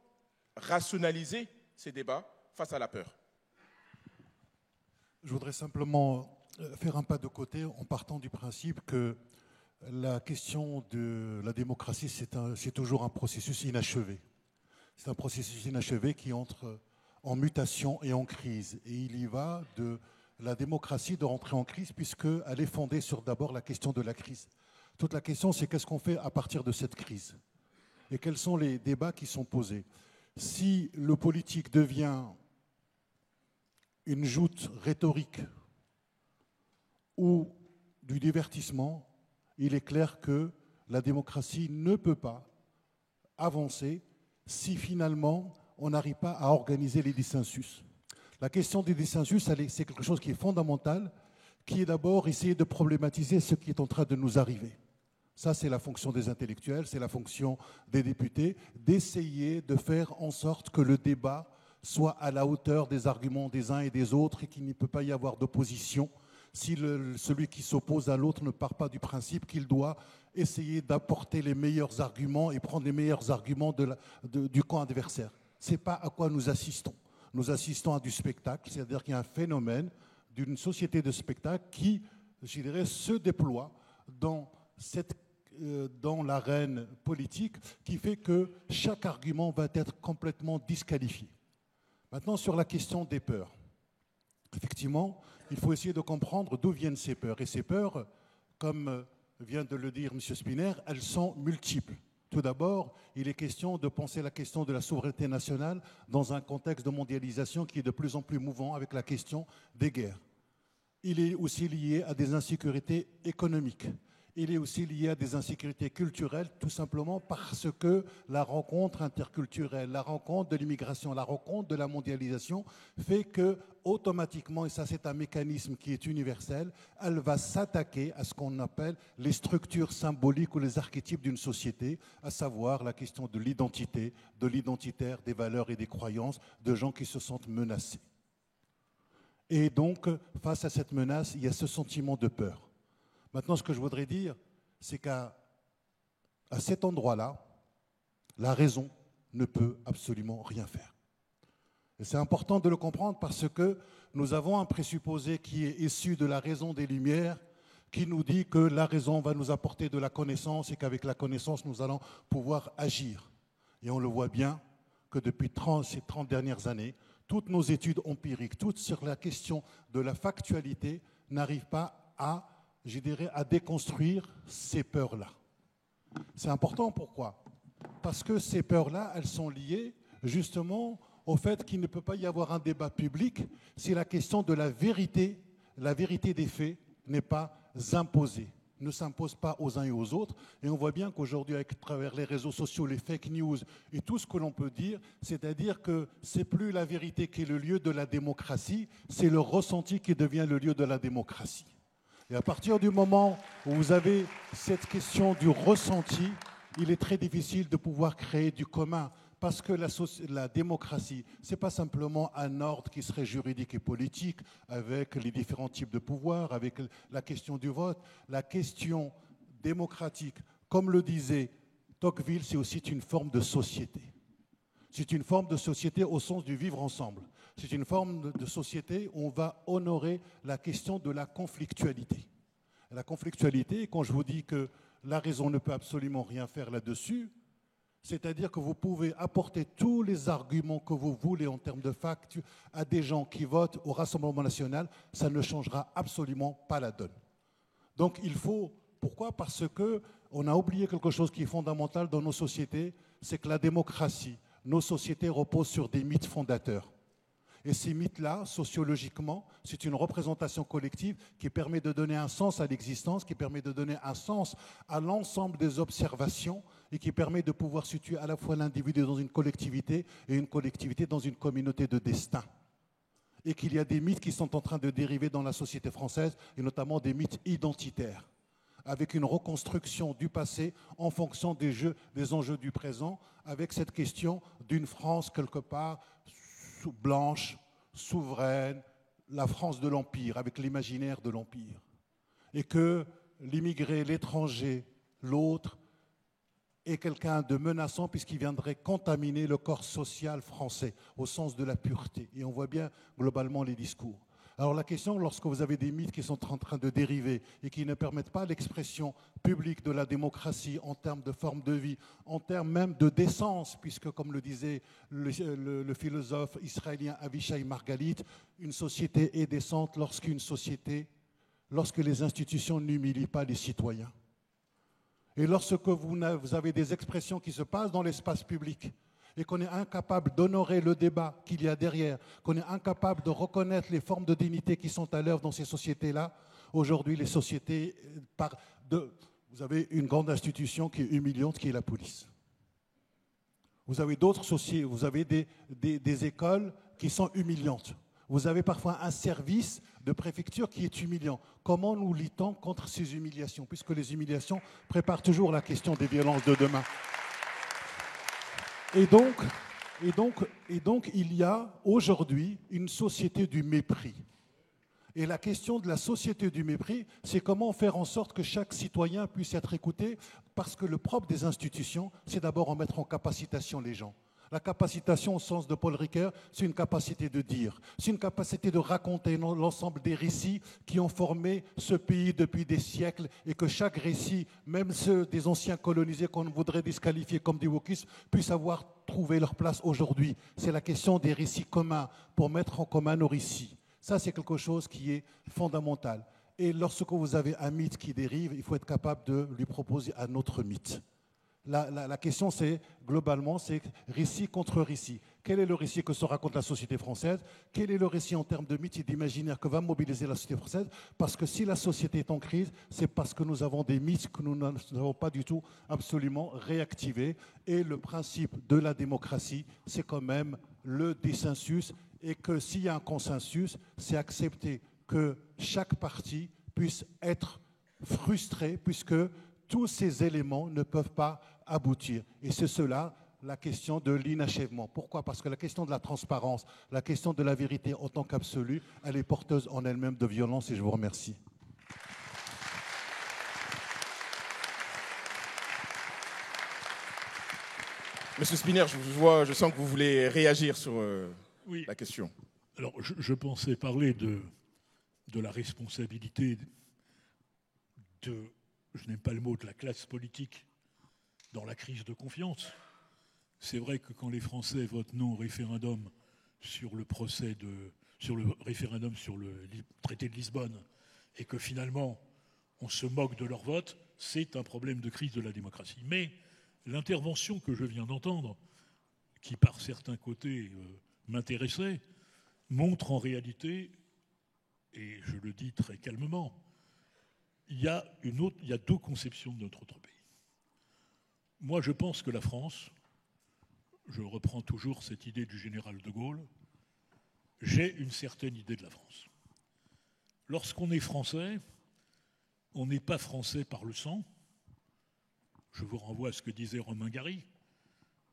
rationaliser ces débats face à la peur? Je voudrais simplement faire un pas de côté en partant du principe que la question de la démocratie, c'est toujours un processus inachevé. C'est un processus inachevé qui entre en mutation et en crise. Et il y va de la démocratie de rentrer en crise puisqu'elle est fondée sur d'abord la question de la crise. Toute la question, c'est qu'est-ce qu'on fait à partir de cette crise? Et quels sont les débats qui sont posés? Si le politique devient une joute rhétorique ou du divertissement, il est clair que la démocratie ne peut pas avancer si finalement on n'arrive pas à organiser les dissensus. La question des dissensus, c'est quelque chose qui est fondamental, qui est d'abord essayer de problématiser ce qui est en train de nous arriver. Ça, c'est la fonction des intellectuels, c'est la fonction des députés, d'essayer de faire en sorte que le débat soit à la hauteur des arguments des uns et des autres et qu'il ne peut pas y avoir d'opposition si celui qui s'oppose à l'autre ne part pas du principe qu'il doit essayer d'apporter les meilleurs arguments et prendre les meilleurs arguments du camp adversaire. Ce n'est pas à quoi nous assistons. Nous assistons à du spectacle, c'est-à-dire qu'il y a un phénomène d'une société de spectacle qui, je dirais, se déploie dans l'arène politique qui fait que chaque argument va être complètement disqualifié. Maintenant, sur la question des peurs. Effectivement, il faut essayer de comprendre d'où viennent ces peurs. Et ces peurs, comme vient de le dire M. Spinner, elles sont multiples. Tout d'abord, il est question de penser la question de la souveraineté nationale dans un contexte de mondialisation qui est de plus en plus mouvant avec la question des guerres. Il est aussi lié à des insécurités économiques. Il est aussi lié à des insécurités culturelles, tout simplement parce que la rencontre interculturelle, la rencontre de l'immigration, la rencontre de la mondialisation fait que, automatiquement, et ça c'est un mécanisme qui est universel, elle va s'attaquer à ce qu'on appelle les structures symboliques ou les archétypes d'une société, à savoir la question de l'identité, de l'identitaire, des valeurs et des croyances de gens qui se sentent menacés. Et donc, face à cette menace, il y a ce sentiment de peur. Maintenant, ce que je voudrais dire, c'est qu'à cet endroit-là, la raison ne peut absolument rien faire. Et c'est important de le comprendre parce que nous avons un présupposé qui est issu de la raison des Lumières, qui nous dit que la raison va nous apporter de la connaissance et qu'avec la connaissance, nous allons pouvoir agir. Et on le voit bien que depuis ces 30 dernières années, toutes nos études empiriques, toutes sur la question de la factualité, n'arrivent pas à déconstruire ces peurs-là. C'est important, pourquoi? Parce que ces peurs-là, elles sont liées justement au fait qu'il ne peut pas y avoir un débat public si la question de la vérité des faits n'est pas imposée, ne s'impose pas aux uns et aux autres. Et on voit bien qu'aujourd'hui, à travers les réseaux sociaux, les fake news et tout ce que l'on peut dire, c'est-à-dire que c'est plus la vérité qui est le lieu de la démocratie, c'est le ressenti qui devient le lieu de la démocratie. Et à partir du moment où vous avez cette question du ressenti, il est très difficile de pouvoir créer du commun. Parce que la démocratie, ce n'est pas simplement un ordre qui serait juridique et politique avec les différents types de pouvoirs, avec la question du vote. La question démocratique, comme le disait Tocqueville, c'est aussi une forme de société. C'est une forme de société au sens du vivre ensemble. C'est une forme de société où on va honorer la question de la conflictualité. La conflictualité, quand je vous dis que la raison ne peut absolument rien faire là-dessus, c'est-à-dire que vous pouvez apporter tous les arguments que vous voulez en termes de facts à des gens qui votent au Rassemblement national, ça ne changera absolument pas la donne. Donc il faut... Pourquoi? Parce qu'on a oublié quelque chose qui est fondamental dans nos sociétés, c'est que la démocratie, nos sociétés reposent sur des mythes fondateurs. Et ces mythes-là, sociologiquement, c'est une représentation collective qui permet de donner un sens à l'existence, qui permet de donner un sens à l'ensemble des observations et qui permet de pouvoir situer à la fois l'individu dans une collectivité et une collectivité dans une communauté de destin. Et qu'il y a des mythes qui sont en train de dériver dans la société française, et notamment des mythes identitaires, avec une reconstruction du passé en fonction des enjeux du présent, avec cette question d'une France quelque part blanche, souveraine, la France de l'Empire, avec l'imaginaire de l'Empire. Et que l'immigré, l'étranger, l'autre, est quelqu'un de menaçant puisqu'il viendrait contaminer le corps social français au sens de la pureté. Et on voit bien globalement les discours. Alors la question, lorsque vous avez des mythes qui sont en train de dériver et qui ne permettent pas l'expression publique de la démocratie en termes de forme de vie, en termes même de décence, puisque comme le disait le philosophe israélien Avishai Margalit, une société est décente lorsque les institutions n'humilient pas les citoyens. Et lorsque vous avez des expressions qui se passent dans l'espace public, et qu'on est incapable d'honorer le débat qu'il y a derrière, qu'on est incapable de reconnaître les formes de dignité qui sont à l'œuvre dans ces sociétés-là, aujourd'hui, les sociétés, vous avez une grande institution qui est humiliante, qui est la police. Vous avez d'autres sociétés, vous avez des écoles qui sont humiliantes. Vous avez parfois un service de préfecture qui est humiliant. Comment nous luttons contre ces humiliations, puisque les humiliations préparent toujours la question des violences de demain. Et donc, il y a aujourd'hui une société du mépris. Et la question de la société du mépris, c'est comment faire en sorte que chaque citoyen puisse être écouté, parce que le propre des institutions, c'est d'abord en mettre en capacitation les gens. La capacitation, au sens de Paul Ricoeur, c'est une capacité de dire, c'est une capacité de raconter l'ensemble des récits qui ont formé ce pays depuis des siècles et que chaque récit, même ceux des anciens colonisés qu'on voudrait disqualifier comme des wokistes, puissent avoir trouvé leur place aujourd'hui. C'est la question des récits communs, pour mettre en commun nos récits. Ça, c'est quelque chose qui est fondamental. Et lorsque vous avez un mythe qui dérive, il faut être capable de lui proposer un autre mythe. La question, c'est, globalement, c'est récit contre récit. Quel est le récit que se raconte la société française? Quel est le récit en termes de mythe et d'imaginaire que va mobiliser la société française? Parce que si la société est en crise, c'est parce que nous avons des mythes que nous n'avons pas du tout absolument réactivés. Et le principe de la démocratie, c'est quand même le dissensus. Et que s'il y a un consensus, c'est accepter que chaque parti puisse être frustré, puisque tous ces éléments ne peuvent pas aboutir. Et c'est cela, la question de l'inachèvement. Pourquoi? Parce que la question de la transparence, la question de la vérité en tant qu'absolue, elle est porteuse en elle-même de violence, et je vous remercie. Monsieur Spinner, je sens que vous voulez réagir sur la question. Alors, je pensais parler de la responsabilité je n'aime pas le mot, de la classe politique dans la crise de confiance. C'est vrai que quand les Français votent non au référendum sur le référendum sur le traité de Lisbonne et que finalement on se moque de leur vote, c'est un problème de crise de la démocratie. Mais l'intervention que je viens d'entendre, qui par certains côtés m'intéressait, montre en réalité, et je le dis très calmement, il y a deux conceptions de notre pays. Moi, je pense que la France, je reprends toujours cette idée du général de Gaulle, j'ai une certaine idée de la France. Lorsqu'on est français, on n'est pas français par le sang. Je vous renvoie à ce que disait Romain Gary.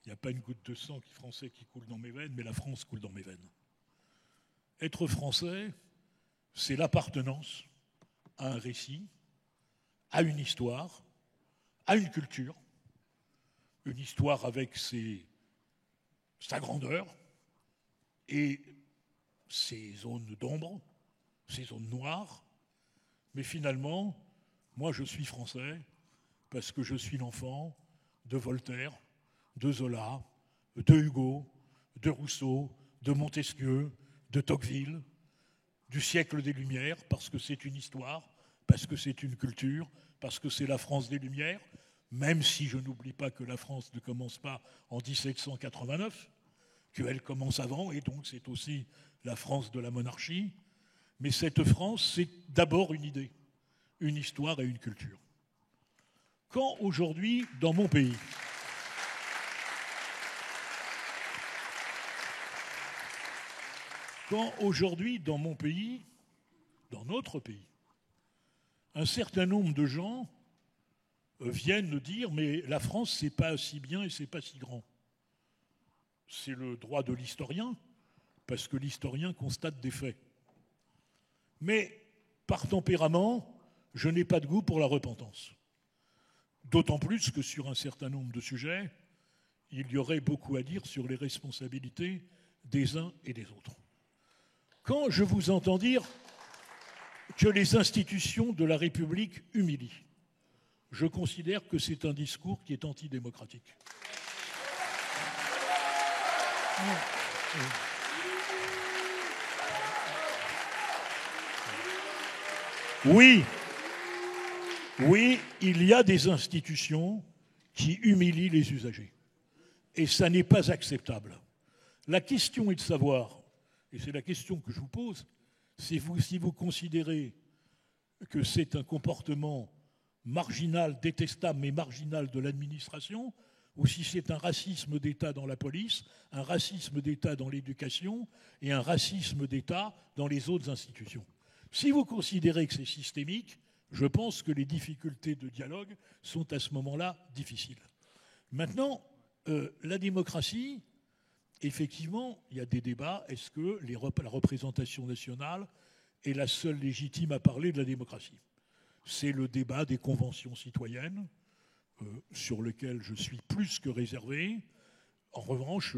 Il n'y a pas une goutte de sang français qui coule dans mes veines, mais la France coule dans mes veines. Être français, c'est l'appartenance à un récit, à une histoire, à une culture, une histoire avec sa grandeur et ses zones d'ombre, ses zones noires. Mais finalement, moi je suis français parce que je suis l'enfant de Voltaire, de Zola, de Hugo, de Rousseau, de Montesquieu, de Tocqueville, du siècle des Lumières, parce que c'est une histoire, parce que c'est une culture, parce que c'est la France des Lumières, même si je n'oublie pas que la France ne commence pas en 1789, qu'elle commence avant, et donc c'est aussi la France de la monarchie. Mais cette France, c'est d'abord une idée, une histoire et une culture. Quand aujourd'hui, dans mon pays, dans notre pays, un certain nombre de gens viennent nous dire « mais la France, c'est pas si bien et c'est pas si grand ». C'est le droit de l'historien, parce que l'historien constate des faits. Mais par tempérament, je n'ai pas de goût pour la repentance. D'autant plus que sur un certain nombre de sujets, il y aurait beaucoup à dire sur les responsabilités des uns et des autres. Quand je vous entends dire que les institutions de la République humilient, je considère que c'est un discours qui est antidémocratique. Oui, il y a des institutions qui humilient les usagers. Et ça n'est pas acceptable. La question est de savoir, et c'est la question que je vous pose, si vous considérez que c'est un comportement marginal, détestable, mais marginal de l'administration, ou si c'est un racisme d'État dans la police, un racisme d'État dans l'éducation et un racisme d'État dans les autres institutions. Si vous considérez que c'est systémique, je pense que les difficultés de dialogue sont à ce moment-là difficiles. Maintenant, la démocratie, effectivement, il y a des débats. Est-ce que la représentation nationale est la seule légitime à parler de la démocratie? C'est le débat des conventions citoyennes, sur lequel je suis plus que réservé. En revanche,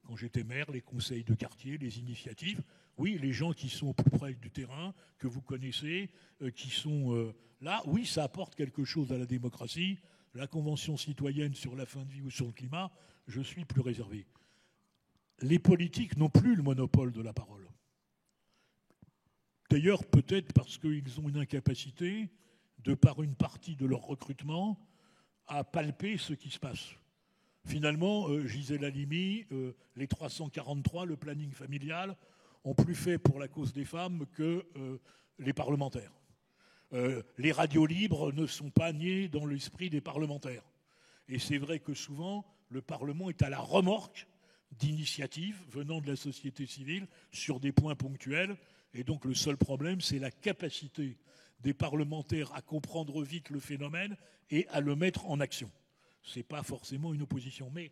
quand j'étais maire, les conseils de quartier, les initiatives, oui, les gens qui sont plus près du terrain, que vous connaissez, qui sont là, oui, ça apporte quelque chose à la démocratie. La convention citoyenne sur la fin de vie ou sur le climat, je suis plus réservé. Les politiques n'ont plus le monopole de la parole. D'ailleurs, peut-être parce qu'ils ont une incapacité, de par une partie de leur recrutement, à palper ce qui se passe. Finalement, Gisèle Halimi, les 343, le planning familial, ont plus fait pour la cause des femmes que les parlementaires. Les radios libres ne sont pas nées dans l'esprit des parlementaires. Et c'est vrai que souvent, le Parlement est à la remorque d'initiatives venant de la société civile sur des points ponctuels. Et donc le seul problème, c'est la capacité des parlementaires à comprendre vite le phénomène et à le mettre en action. Ce n'est pas forcément une opposition. Mais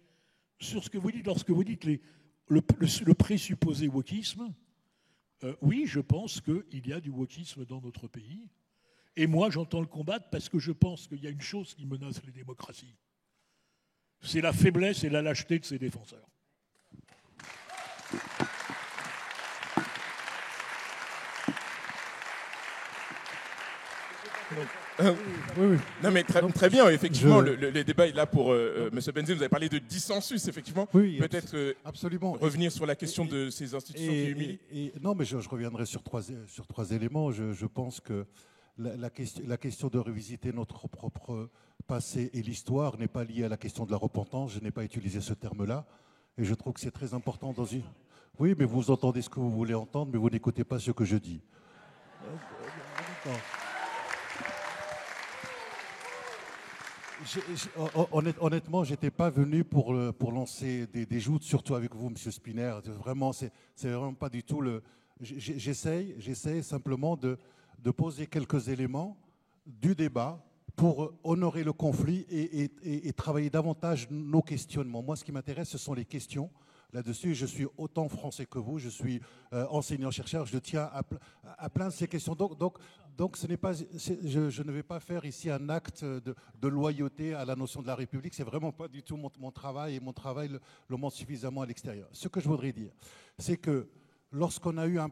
sur ce que vous dites, lorsque vous dites le présupposé wokisme, oui, je pense qu'il y a du wokisme dans notre pays. Et moi, j'entends le combattre parce que je pense qu'il y a une chose qui menace les démocraties. C'est la faiblesse et la lâcheté de ses défenseurs. Oui. Non mais très bien, effectivement, le débat est là pour M. Benzé. Vous avez parlé de dissensus, effectivement. Oui, peut-être absolument. Revenir sur la question de ces institutions qui humilient. Non, mais je reviendrai sur trois éléments. Je pense que la question de revisiter notre propre passé et l'histoire n'est pas liée à la question de la repentance. Je n'ai pas utilisé ce terme-là. Et je trouve que c'est très important dans une... Oui, mais vous entendez ce que vous voulez entendre, mais vous n'écoutez pas ce que je dis. Honnêtement, je n'étais pas venu pour lancer des joutes, surtout avec vous, M. Spinner. Vraiment, c'est vraiment pas du tout le... J'essaye simplement de poser quelques éléments du débat pour honorer le conflit et travailler davantage nos questionnements. Moi, ce qui m'intéresse, ce sont les questions. Là-dessus, je suis autant français que vous, je suis enseignant-chercheur, je tiens à plein de ces questions. Donc ce n'est pas, je ne vais pas faire ici un acte de loyauté à la notion de la République. C'est vraiment pas du tout mon travail, et mon travail le montre suffisamment à l'extérieur. Ce que je voudrais dire, c'est que lorsqu'on a eu un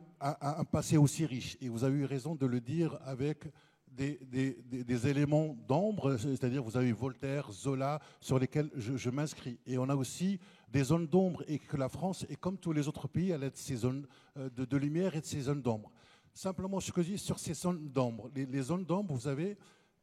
passé aussi riche, et vous avez eu raison de le dire avec des éléments d'ombre, c'est-à-dire vous avez eu Voltaire, Zola, sur lesquels je m'inscris. Et on a aussi des zones d'ombre, et que la France, et comme tous les autres pays, elle a de ces zones de lumière et de ces zones d'ombre. Simplement, ce que je dis sur ces zones d'ombre, les zones d'ombre, vous savez,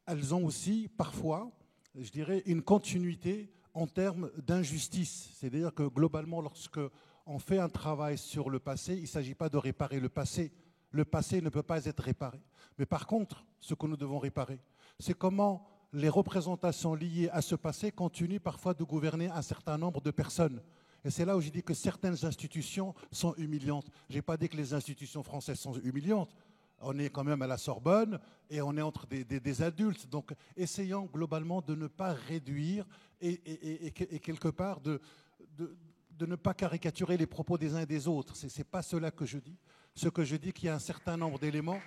elles ont aussi parfois, je dirais, une continuité en termes d'injustice. C'est-à-dire que globalement, lorsque on fait un travail sur le passé, il ne s'agit pas de réparer le passé. Le passé ne peut pas être réparé. Mais par contre, ce que nous devons réparer, c'est comment les représentations liées à ce passé continuent parfois de gouverner un certain nombre de personnes. Et c'est là où j'ai dit que certaines institutions sont humiliantes. Je n'ai pas dit que les institutions françaises sont humiliantes. On est quand même à la Sorbonne et on est entre des adultes. Donc essayons globalement de ne pas réduire et quelque part de ne pas caricaturer les propos des uns et des autres. Ce n'est pas cela que je dis. Ce que je dis, qu'il y a un certain nombre d'éléments.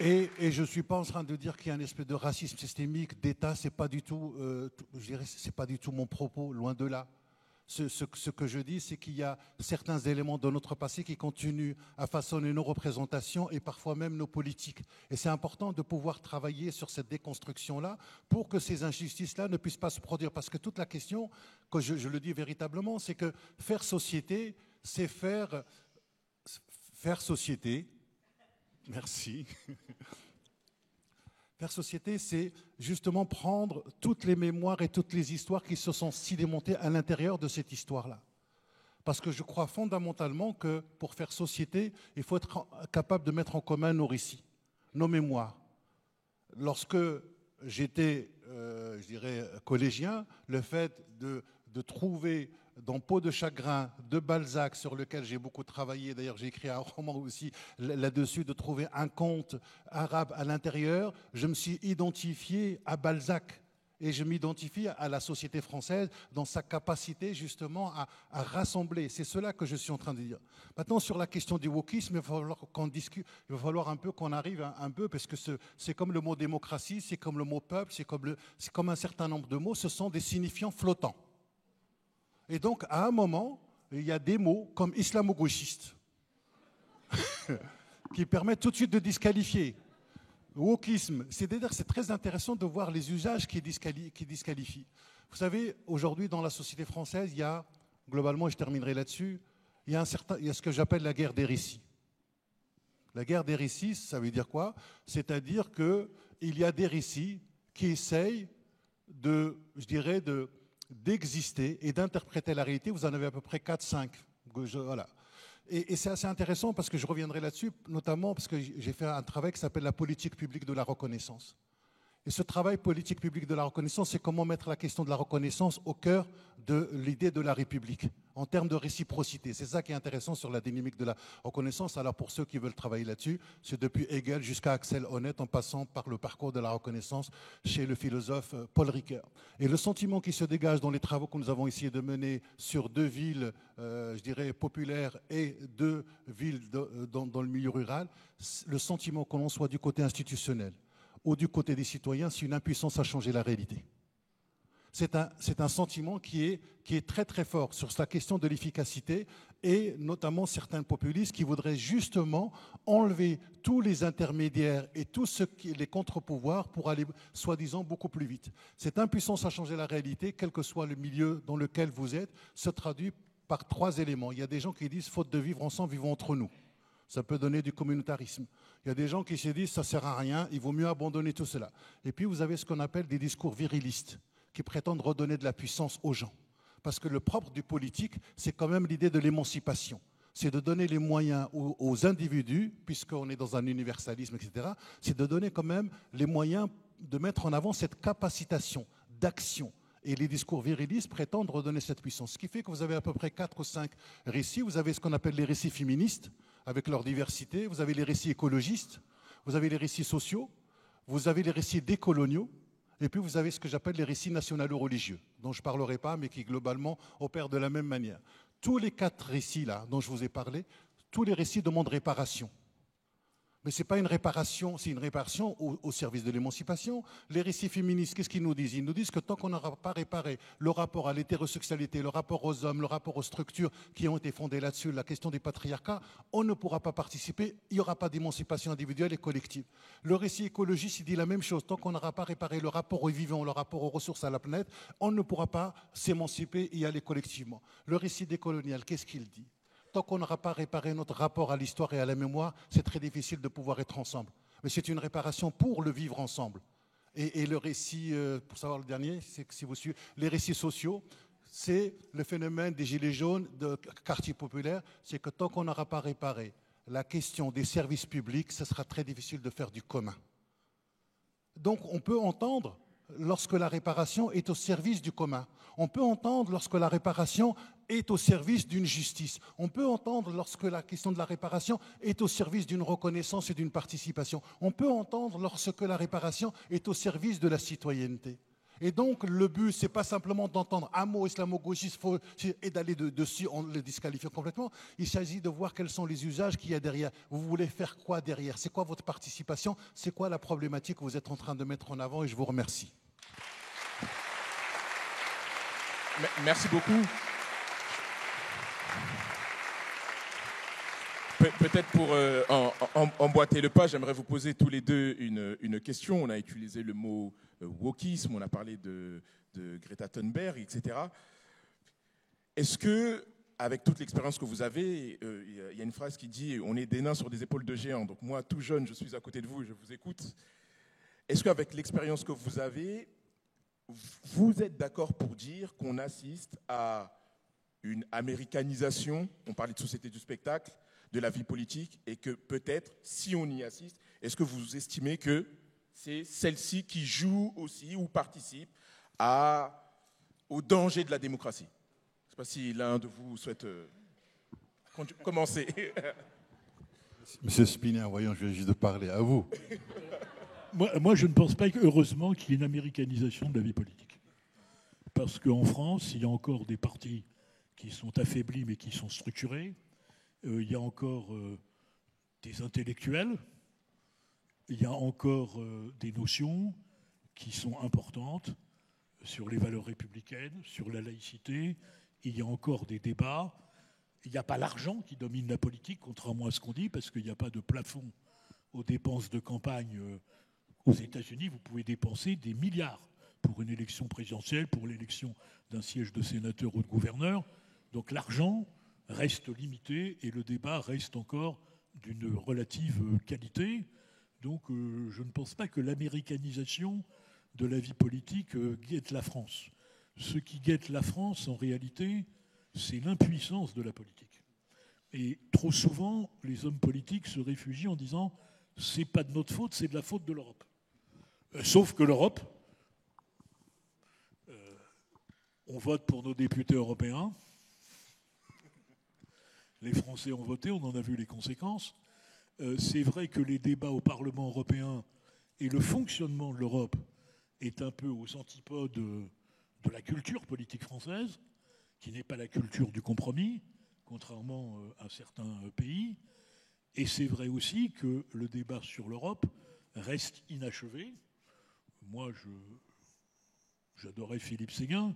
Et je ne suis pas en train de dire qu'il y a un espèce de racisme systémique d'État, c'est pas du tout, je dirais, c'est pas du tout mon propos, loin de là. Ce que je dis, c'est qu'il y a certains éléments de notre passé qui continuent à façonner nos représentations et parfois même nos politiques. Et c'est important de pouvoir travailler sur cette déconstruction-là pour que ces injustices-là ne puissent pas se produire. Parce que toute la question, que je le dis véritablement, c'est que faire société, c'est faire société. Merci. Faire société, c'est justement prendre toutes les mémoires et toutes les histoires qui se sont sédimentées à l'intérieur de cette histoire-là. Parce que je crois fondamentalement que pour faire société, il faut être capable de mettre en commun nos récits, nos mémoires. Lorsque j'étais, je dirais, collégien, le fait de trouver dans Peau de chagrin de Balzac, sur lequel j'ai beaucoup travaillé, d'ailleurs j'ai écrit un roman aussi là-dessus, de trouver un conte arabe à l'intérieur, je me suis identifié à Balzac et je m'identifie à la société française dans sa capacité justement à rassembler. C'est cela que je suis en train de dire. Maintenant, sur la question du wokisme, il va falloir qu'on discute, il va falloir un peu qu'on arrive un peu, parce que c'est comme le mot démocratie, c'est comme le mot peuple, c'est comme un certain nombre de mots, ce sont des signifiants flottants. Et donc, à un moment, il y a des mots comme islamo-gauchiste qui permettent tout de suite de disqualifier. Wokisme, c'est-à-dire c'est très intéressant de voir les usages qui disqualifient. Vous savez, aujourd'hui, dans la société française, il y a, globalement, et je terminerai là-dessus, il y a ce que j'appelle la guerre des récits. La guerre des récits, ça veut dire quoi? C'est-à-dire qu'il y a des récits qui essayent d'exister et d'interpréter la réalité. Vous en avez à peu près 4-5. Voilà. Et c'est assez intéressant parce que je reviendrai là-dessus, notamment parce que j'ai fait un travail qui s'appelle la politique publique de la reconnaissance. Et ce travail politique publique de la reconnaissance, c'est comment mettre la question de la reconnaissance au cœur de l'idée de la République, en termes de réciprocité. C'est ça qui est intéressant sur la dynamique de la reconnaissance. Alors pour ceux qui veulent travailler là-dessus, c'est depuis Hegel jusqu'à Axel Honneth, en passant par le parcours de la reconnaissance chez le philosophe Paul Ricoeur. Et le sentiment qui se dégage dans les travaux que nous avons essayé de mener sur 2 villes, je dirais, populaires et 2 villes dans le milieu rural, le sentiment qu'on en soit du côté institutionnel ou du côté des citoyens, c'est une impuissance à changer la réalité. C'est un sentiment qui est très très fort sur la question de l'efficacité et notamment certains populistes qui voudraient justement enlever tous les intermédiaires et tous les contre-pouvoirs pour aller soi-disant beaucoup plus vite. Cette impuissance à changer la réalité, quel que soit le milieu dans lequel vous êtes, se traduit par 3 éléments. Il y a des gens qui disent « faute de vivre ensemble, vivons entre nous ». Ça peut donner du communautarisme. Il y a des gens qui se disent ça ne sert à rien, il vaut mieux abandonner tout cela. Et puis vous avez ce qu'on appelle des discours virilistes qui prétendent redonner de la puissance aux gens. Parce que le propre du politique, c'est quand même l'idée de l'émancipation. C'est de donner les moyens aux individus, puisqu'on est dans un universalisme, etc. C'est de donner quand même les moyens de mettre en avant cette capacitation d'action. Et les discours virilistes prétendent redonner cette puissance. Ce qui fait que vous avez à peu près 4 ou 5 récits. Vous avez ce qu'on appelle les récits féministes, avec leur diversité. Vous avez les récits écologistes, vous avez les récits sociaux, vous avez les récits décoloniaux, et puis vous avez ce que j'appelle les récits nationalo-religieux, dont je ne parlerai pas, mais qui globalement opèrent de la même manière. Tous les 4 récits-là dont je vous ai parlé, tous les récits demandent réparation. Mais ce n'est pas une réparation, c'est une réparation au service de l'émancipation. Les récits féministes, qu'est-ce qu'ils nous disent? Ils nous disent que tant qu'on n'aura pas réparé le rapport à l'hétérosexualité, le rapport aux hommes, le rapport aux structures qui ont été fondées là-dessus, la question du patriarcat, on ne pourra pas participer, il n'y aura pas d'émancipation individuelle et collective. Le récit écologiste, il dit la même chose. Tant qu'on n'aura pas réparé le rapport aux vivants, le rapport aux ressources à la planète, on ne pourra pas s'émanciper et y aller collectivement. Le récit décolonial, qu'est-ce qu'il dit? Tant qu'on n'aura pas réparé notre rapport à l'histoire et à la mémoire, c'est très difficile de pouvoir être ensemble. Mais c'est une réparation pour le vivre ensemble. Et le récit, pour savoir le dernier, c'est que si vous suivez, les récits sociaux, c'est le phénomène des gilets jaunes, de quartier populaire, c'est que tant qu'on n'aura pas réparé la question des services publics, ce sera très difficile de faire du commun. Donc on peut entendre lorsque la réparation est au service du commun. On peut entendre lorsque la réparation est au service d'une justice. On peut entendre lorsque la question de la réparation est au service d'une reconnaissance et d'une participation. On peut entendre lorsque la réparation est au service de la citoyenneté. Et donc, le but, ce n'est pas simplement d'entendre un mot islamo-gauchiste et d'aller dessus, on le disqualifie complètement. Il s'agit de voir quels sont les usages qu'il y a derrière. Vous voulez faire quoi derrière? C'est quoi votre participation? C'est quoi la problématique que vous êtes en train de mettre en avant? Et je vous remercie. Merci beaucoup. Peut-être pour emboîter le pas, j'aimerais vous poser tous les deux une question. On a utilisé le mot wokisme, on a parlé de Greta Thunberg, etc. Est-ce que, avec toute l'expérience que vous avez, il y a une phrase qui dit « on est des nains sur des épaules de géants ». Donc moi, tout jeune, je suis à côté de vous et je vous écoute. Est-ce qu'avec l'expérience que vous avez, vous êtes d'accord pour dire qu'on assiste à une américanisation, on parlait de société du spectacle, de la vie politique, et que peut-être, si on y assiste, est-ce que vous estimez que c'est celle-ci qui joue aussi ou participe au danger de la démocratie? Je ne sais pas si l'un de vous souhaite commencer. Monsieur Spinner, voyons, je vais juste parler à vous. Moi, je ne pense pas, heureusement, qu'il y ait une américanisation de la vie politique. Parce qu'en France, il y a encore des partis qui sont affaiblis mais qui sont structurés. Il y a encore des intellectuels. Il y a encore des notions qui sont importantes sur les valeurs républicaines, sur la laïcité. Il y a encore des débats. Il n'y a pas l'argent qui domine la politique, contrairement à ce qu'on dit, parce qu'il n'y a pas de plafond aux dépenses de campagne. Aux États-Unis, vous pouvez dépenser des milliards pour une élection présidentielle, pour l'élection d'un siège de sénateur ou de gouverneur. Donc l'argent reste limité et le débat reste encore d'une relative qualité. Donc je ne pense pas que l'américanisation de la vie politique guette la France. Ce qui guette la France, en réalité, c'est l'impuissance de la politique. Et trop souvent, les hommes politiques se réfugient en disant « c'est pas de notre faute, c'est de la faute de l'Europe ». Sauf que l'Europe, on vote pour nos députés européens, les Français ont voté, on en a vu les conséquences. C'est vrai que les débats au Parlement européen et le fonctionnement de l'Europe est un peu aux antipodes de la culture politique française, qui n'est pas la culture du compromis, contrairement à certains pays. Et c'est vrai aussi que le débat sur l'Europe reste inachevé. Moi, j'adorais Philippe Séguin.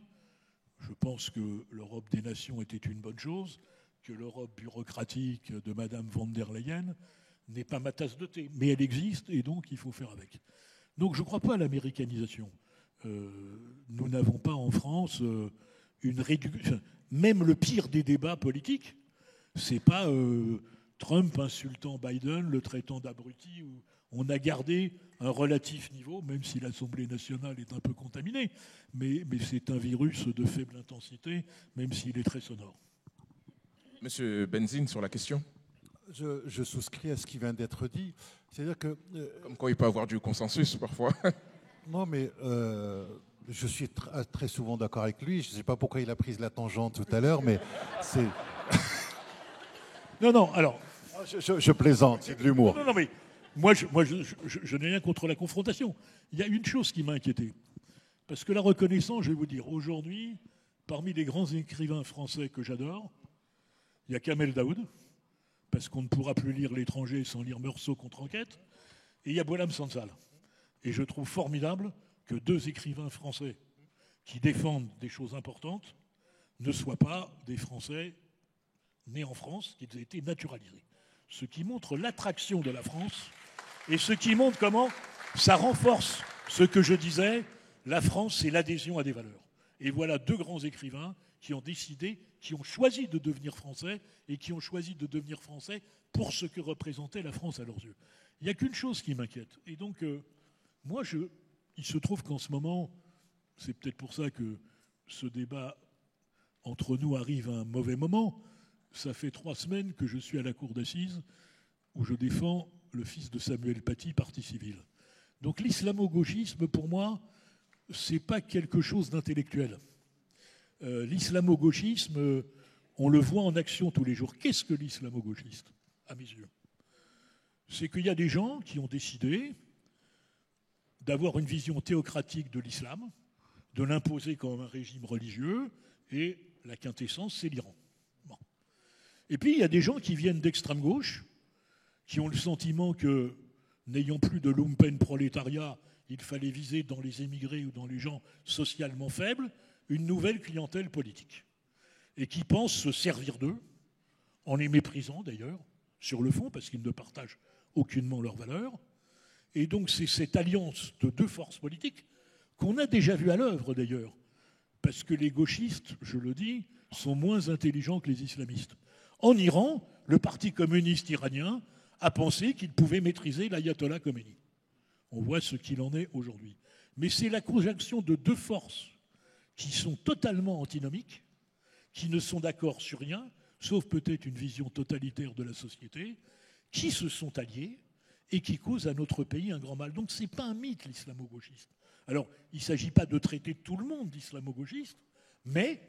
Je pense que l'Europe des nations était une bonne chose, que l'Europe bureaucratique de Madame von der Leyen n'est pas ma tasse de thé. Mais elle existe et donc il faut faire avec. Donc je ne crois pas à l'américanisation. Nous n'avons pas en France une réduction. Même le pire des débats politiques, c'est pas Trump insultant Biden, le traitant d'abruti, où on a gardé un relatif niveau, même si l'Assemblée nationale est un peu contaminée. Mais c'est un virus de faible intensité, même s'il est très sonore. Monsieur Benzine, sur la question. Je souscris à ce qui vient d'être dit. C'est-à-dire que... Comme quoi il peut y avoir du consensus parfois. Non, mais je suis très souvent d'accord avec lui. Je ne sais pas pourquoi il a pris la tangente tout à l'heure, mais c'est... Non, alors... Je plaisante, c'est de l'humour. Non, mais moi, je n'ai rien contre la confrontation. Il y a une chose qui m'a inquiété. Parce que la reconnaissance, je vais vous dire, aujourd'hui, parmi les grands écrivains français que j'adore, il y a Kamel Daoud, parce qu'on ne pourra plus lire L'étranger sans lire Meursault contre enquête, et il y a Boualem Sansal. Et je trouve formidable que deux écrivains français qui défendent des choses importantes ne soient pas des Français nés en France, qu'ils aient été naturalisés. Ce qui montre l'attraction de la France et ce qui montre comment ça renforce ce que je disais, la France, c'est l'adhésion à des valeurs. Et voilà deux grands écrivains qui ont décidé, qui ont choisi de devenir français et qui ont choisi de devenir français pour ce que représentait la France à leurs yeux. Il n'y a qu'une chose qui m'inquiète. Et donc, moi, il se trouve qu'en ce moment, c'est peut-être pour ça que ce débat entre nous arrive à un mauvais moment. Ça fait 3 semaines que je suis à la cour d'assises où je défends le fils de Samuel Paty, partie civile. Donc l'islamo-gauchisme, pour moi, c'est pas quelque chose d'intellectuel. L'islamo-gauchisme, on le voit en action tous les jours. Qu'est-ce que l'islamo-gauchiste, à mes yeux? C'est qu'il y a des gens qui ont décidé d'avoir une vision théocratique de l'islam, de l'imposer comme un régime religieux, et la quintessence, c'est l'Iran. Bon. Et puis, il y a des gens qui viennent d'extrême gauche, qui ont le sentiment que, n'ayant plus de lumpen prolétariat, il fallait viser dans les émigrés ou dans les gens socialement faibles une nouvelle clientèle politique, et qui pensent se servir d'eux, en les méprisant d'ailleurs, sur le fond, parce qu'ils ne partagent aucunement leurs valeurs. Et donc c'est cette alliance de deux forces politiques qu'on a déjà vue à l'œuvre d'ailleurs, parce que les gauchistes, je le dis, sont moins intelligents que les islamistes. En Iran, le Parti communiste iranien a pensé qu'il pouvait maîtriser l'ayatollah Khomeini. On voit ce qu'il en est aujourd'hui. Mais c'est la conjonction de deux forces qui sont totalement antinomiques, qui ne sont d'accord sur rien, sauf peut-être une vision totalitaire de la société, qui se sont alliés et qui causent à notre pays un grand mal. Donc ce n'est pas un mythe, l'islamo-gauchisme. Alors, il ne s'agit pas de traiter tout le monde d'islamo-gauchiste, mais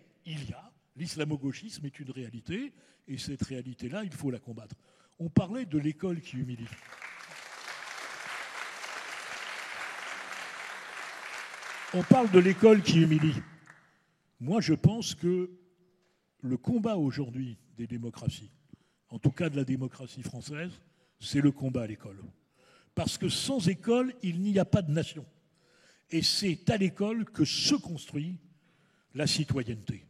l'islamo-gauchisme est une réalité, et cette réalité-là, il faut la combattre. On parlait de l'école qui humilie. On parle de l'école qui humilie. Moi, je pense que le combat aujourd'hui des démocraties, en tout cas de la démocratie française, c'est le combat à l'école. Parce que sans école, il n'y a pas de nation. Et c'est à l'école que se construit la citoyenneté.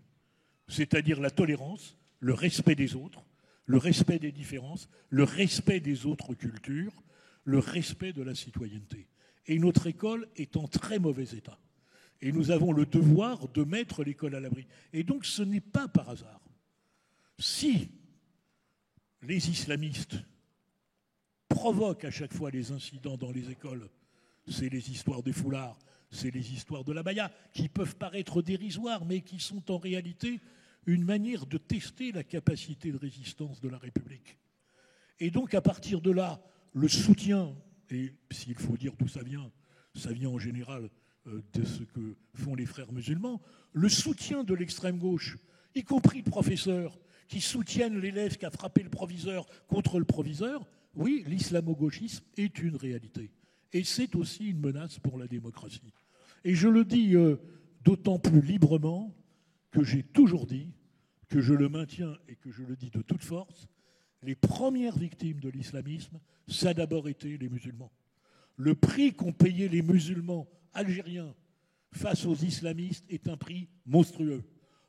C'est-à-dire la tolérance, le respect des autres, le respect des différences, le respect des autres cultures, le respect de la citoyenneté. Et notre école est en très mauvais état. Et nous avons le devoir de mettre l'école à l'abri. Et donc ce n'est pas par hasard. Si les islamistes provoquent à chaque fois les incidents dans les écoles, c'est les histoires des foulards, c'est les histoires de l'abaya, qui peuvent paraître dérisoires, mais qui sont en réalité une manière de tester la capacité de résistance de la République. Et donc à partir de là, le soutien, et s'il faut dire d'où ça vient en général de ce que font les frères musulmans, le soutien de l'extrême gauche, y compris le professeur, qui soutiennent l'élève qui a frappé le proviseur contre le proviseur, oui, l'islamo-gauchisme est une réalité. Et c'est aussi une menace pour la démocratie. Et je le dis d'autant plus librement que j'ai toujours dit, que je le maintiens et que je le dis de toute force, les premières victimes de l'islamisme, ça a d'abord été les musulmans. Le prix qu'ont payé les musulmans algériens face aux islamistes est un prix monstrueux.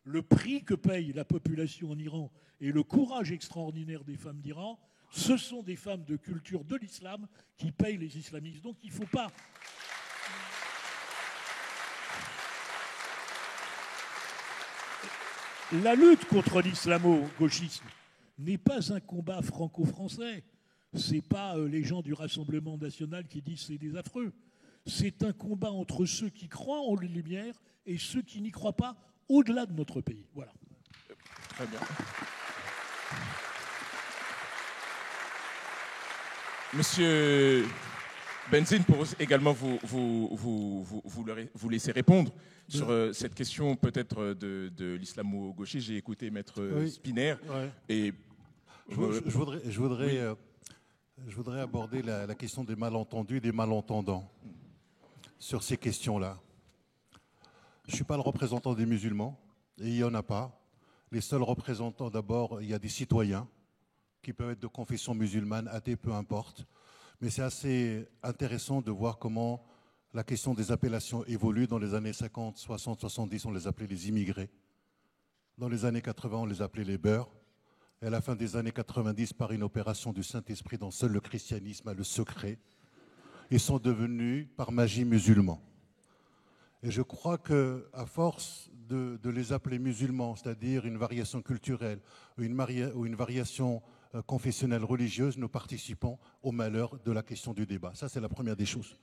Le prix que paye la population en Iran et le courage extraordinaire des femmes d'Iran, ce sont des femmes de culture de l'islam qui payent les islamistes. Donc il ne faut pas... La lutte contre l'islamo-gauchisme n'est pas un combat franco-français. Ce n'est pas les gens du Rassemblement national qui disent c'est des affreux. C'est un combat entre ceux qui croient en les Lumières et ceux qui n'y croient pas au-delà de notre pays. Voilà. Très bien. Monsieur Benzine, pour également vous laisser répondre sur cette question peut-être de l'islamo-gauchisme. J'ai écouté Maître Spinner. Ouais. Et je voudrais aborder la question des malentendus et des malentendants sur ces questions-là. Je ne suis pas le représentant des musulmans, et il n'y en a pas. Les seuls représentants, d'abord, il y a des citoyens qui peuvent être de confession musulmane, athées, peu importe. Mais c'est assez intéressant de voir comment la question des appellations évolue. Dans les années 50, 60, 70, on les appelait les immigrés. Dans les années 80, on les appelait les beurs. Et à la fin des années 90, par une opération du Saint-Esprit dont seul le christianisme a le secret, ils sont devenus, par magie, musulmans. Et je crois qu'à force de les appeler musulmans, c'est-à-dire une variation culturelle ou une variation confessionnelle religieuse, nous participons au malheur de la question du débat. Ça, c'est la première des choses.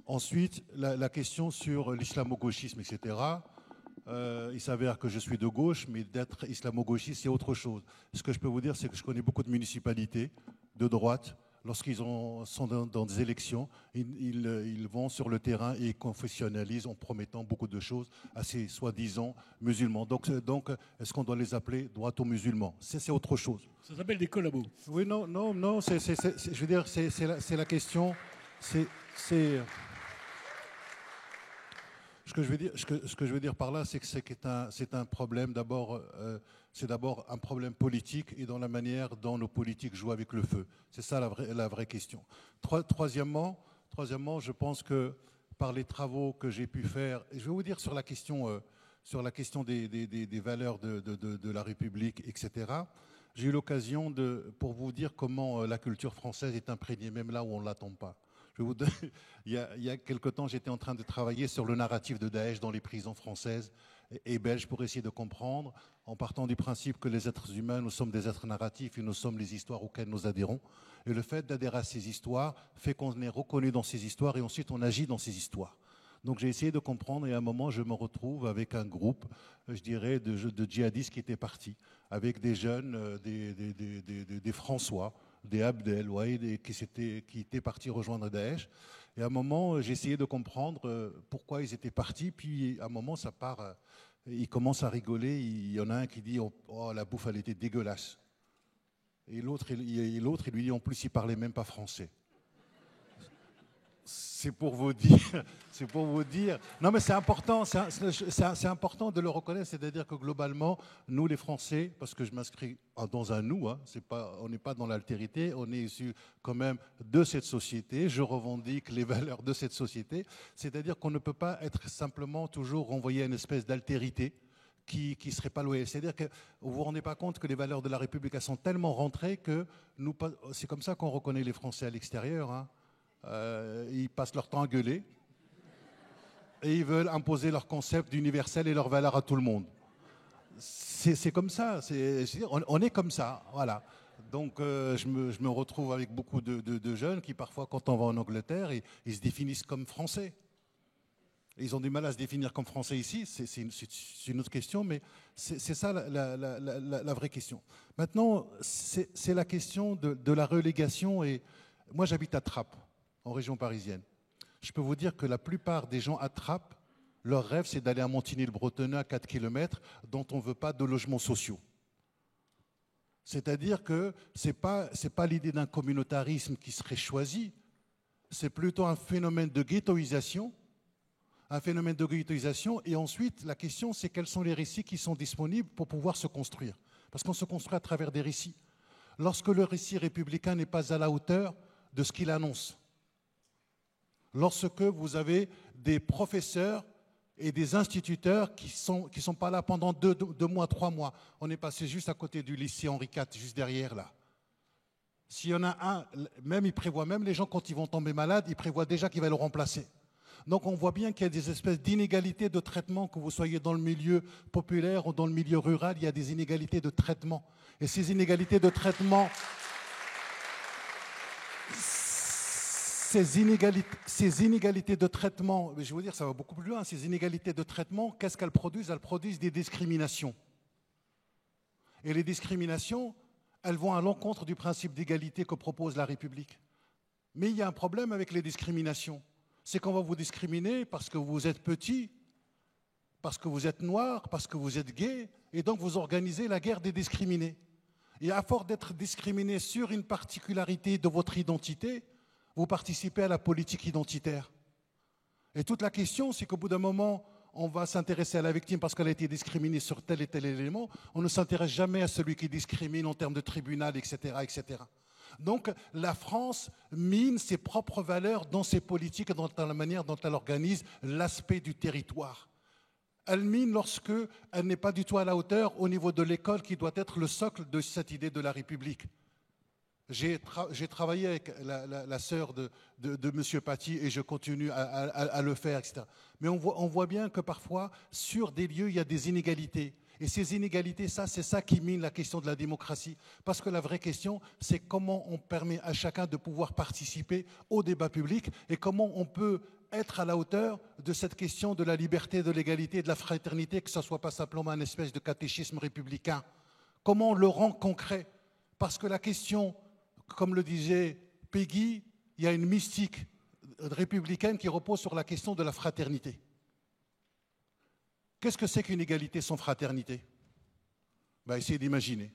Ensuite, la question sur l'islamo-gauchisme, etc. Il s'avère que je suis de gauche, mais d'être islamo-gauchiste, c'est autre chose. Ce que je peux vous dire, c'est que je connais beaucoup de municipalités de droite. Lorsqu'ils sont dans des élections, ils vont sur le terrain et confessionnalisent en promettant beaucoup de choses à ces soi-disant musulmans. Donc est-ce qu'on doit les appeler droito-musulmans? C'est autre chose. Ça s'appelle des collabos. Oui, non, je veux dire, c'est la question. Ce que je veux dire par là, c'est que c'est un problème d'abord, c'est d'abord un problème politique et dans la manière dont nos politiques jouent avec le feu. C'est ça la vraie question. Troisièmement, je pense que par les travaux que j'ai pu faire, et je vais vous dire sur la question des valeurs de la République, etc., j'ai eu l'occasion pour vous dire comment la culture française est imprégnée, même là où on ne l'attend pas. Il y a quelque temps, j'étais en train de travailler sur le narratif de Daesh dans les prisons françaises et belges pour essayer de comprendre, en partant du principe que les êtres humains, nous sommes des êtres narratifs et nous sommes les histoires auxquelles nous adhérons. Et le fait d'adhérer à ces histoires fait qu'on est reconnu dans ces histoires et ensuite on agit dans ces histoires. Donc j'ai essayé de comprendre et à un moment je me retrouve avec un groupe, je dirais, de djihadistes qui étaient partis, avec des jeunes, des François, des Abdel, qui étaient partis rejoindre Daesh. Et à un moment, j'ai essayé de comprendre pourquoi ils étaient partis. Puis à un moment, ça part, ils commencent à rigoler. Il y en a un qui dit « Oh, la bouffe, elle était dégueulasse ». Et l'autre, il lui dit « En plus, il parlait même pas français ». C'est pour vous dire. Non, mais c'est important, c'est important de le reconnaître. C'est-à-dire que globalement, nous les Français, parce que je m'inscris dans un nous, hein, on n'est pas dans l'altérité, on est issu quand même de cette société. Je revendique les valeurs de cette société. C'est-à-dire qu'on ne peut pas être simplement toujours renvoyé à une espèce d'altérité qui ne serait pas loyale. C'est-à-dire que vous ne vous rendez pas compte que les valeurs de la République elles sont tellement rentrées que c'est comme ça qu'on reconnaît les Français à l'extérieur. Hein. Ils passent leur temps à gueuler et ils veulent imposer leur concept d'universel et leurs valeurs à tout le monde. C'est comme ça, on est comme ça, voilà. Donc je me retrouve avec beaucoup de jeunes qui parfois, quand on va en Angleterre, ils se définissent comme français. Ils ont du mal à se définir comme français ici, c'est une autre question, mais c'est ça la vraie question. Maintenant, c'est la question de la relégation. Et moi, j'habite à Trappes, en région parisienne. Je peux vous dire que la plupart des gens à Trappes, leur rêve, c'est d'aller à Montigny-le-Bretonneux à 4 km, dont on ne veut pas de logements sociaux. C'est-à-dire que ce n'est pas l'idée d'un communautarisme qui serait choisi, c'est plutôt un phénomène de ghettoisation. Et ensuite, la question, c'est quels sont les récits qui sont disponibles pour pouvoir se construire. Parce qu'on se construit à travers des récits. Lorsque le récit républicain n'est pas à la hauteur de ce qu'il annonce, lorsque vous avez des professeurs et des instituteurs qui sont pas là pendant 2 mois, 3 mois. On est passé juste à côté du lycée Henri IV, juste derrière là. S'il y en a un, même il prévoit, même les gens quand ils vont tomber malades, ils prévoient déjà qu'il va le remplacer. Donc on voit bien qu'il y a des espèces d'inégalités de traitement, que vous soyez dans le milieu populaire ou dans le milieu rural, il y a des inégalités de traitement. Et ces inégalités de traitement... Ces inégalités de traitement, je vais vous dire, ça va beaucoup plus loin, ces inégalités de traitement, qu'est-ce qu'elles produisent? Elles produisent des discriminations. Et les discriminations, elles vont à l'encontre du principe d'égalité que propose la République. Mais il y a un problème avec les discriminations. C'est qu'on va vous discriminer parce que vous êtes petit, parce que vous êtes noir, parce que vous êtes gay, et donc vous organisez la guerre des discriminés. Et à force d'être discriminé sur une particularité de votre identité, vous participez à la politique identitaire. Et toute la question, c'est qu'au bout d'un moment, on va s'intéresser à la victime parce qu'elle a été discriminée sur tel et tel élément. On ne s'intéresse jamais à celui qui discrimine en termes de tribunal, etc., etc. Donc, la France mine ses propres valeurs dans ses politiques et dans la manière dont elle organise l'aspect du territoire. Elle mine lorsque elle n'est pas du tout à la hauteur au niveau de l'école qui doit être le socle de cette idée de la République. J'ai travaillé avec la sœur de M. Paty et je continue à le faire, etc. Mais on voit bien que parfois, sur des lieux, il y a des inégalités. Et ces inégalités, c'est ça qui mine la question de la démocratie. Parce que la vraie question, c'est comment on permet à chacun de pouvoir participer au débat public et comment on peut être à la hauteur de cette question de la liberté, de l'égalité et de la fraternité, que ce ne soit pas simplement une espèce de catéchisme républicain. Comment on le rend concret? Parce que la question... Comme le disait Peggy, il y a une mystique républicaine qui repose sur la question de la fraternité. Qu'est-ce que c'est qu'une égalité sans fraternité? Essayez d'imaginer.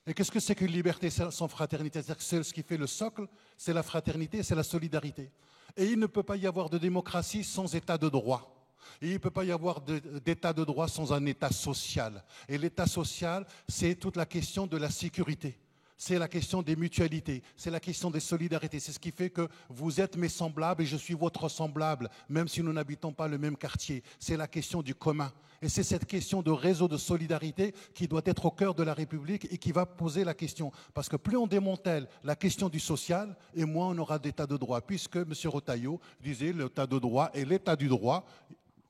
Et qu'est-ce que c'est qu'une liberté sans fraternité? C'est-à-dire que ce qui fait le socle, c'est la fraternité, c'est la solidarité. Et il ne peut pas y avoir de démocratie sans état de droit. Et il ne peut pas y avoir d'état de droit sans un état social. Et l'état social, c'est toute la question de la sécurité. C'est la question des mutualités, c'est la question des solidarités. C'est ce qui fait que vous êtes mes semblables et je suis votre semblable, même si nous n'habitons pas le même quartier. C'est la question du commun. Et c'est cette question de réseau de solidarité qui doit être au cœur de la République et qui va poser la question. Parce que plus on démantèle la question du social, et moins on aura d'état de droit. Puisque M. Retailleau disait l'état de droit et l'état du droit,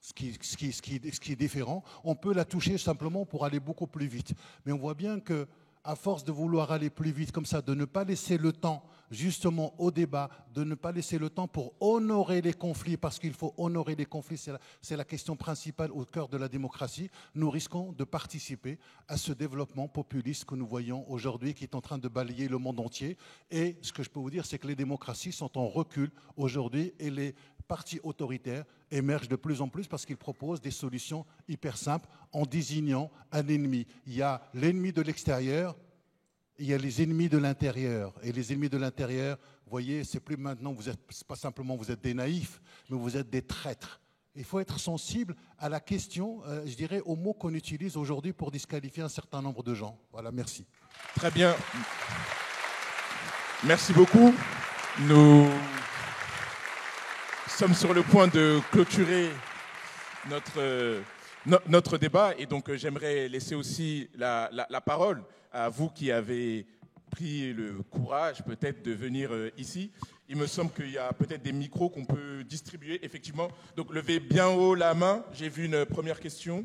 ce qui est différent, on peut la toucher simplement pour aller beaucoup plus vite. Mais on voit bien que à force de vouloir aller plus vite comme ça, de ne pas laisser le temps justement au débat, de ne pas laisser le temps pour honorer les conflits, parce qu'il faut honorer les conflits, c'est la question principale au cœur de la démocratie, nous risquons de participer à ce développement populiste que nous voyons aujourd'hui, qui est en train de balayer le monde entier. Et ce que je peux vous dire, c'est que les démocraties sont en recul aujourd'hui et les partis autoritaires émergent de plus en plus parce qu'ils proposent des solutions hyper simples en désignant un ennemi. Il y a l'ennemi de l'extérieur, il y a les ennemis de l'intérieur. Et les ennemis de l'intérieur, vous voyez, c'est plus maintenant, c'est pas simplement vous êtes des naïfs, mais vous êtes des traîtres. Il faut être sensible à la question, je dirais, aux mots qu'on utilise aujourd'hui pour disqualifier un certain nombre de gens. Voilà, merci. Très bien. Merci beaucoup. Nous sommes sur le point de clôturer notre débat et donc j'aimerais laisser aussi la parole à vous qui avez pris le courage peut-être de venir ici. Il me semble qu'il y a peut-être des micros qu'on peut distribuer, effectivement. Donc levez bien haut la main. J'ai vu une première question.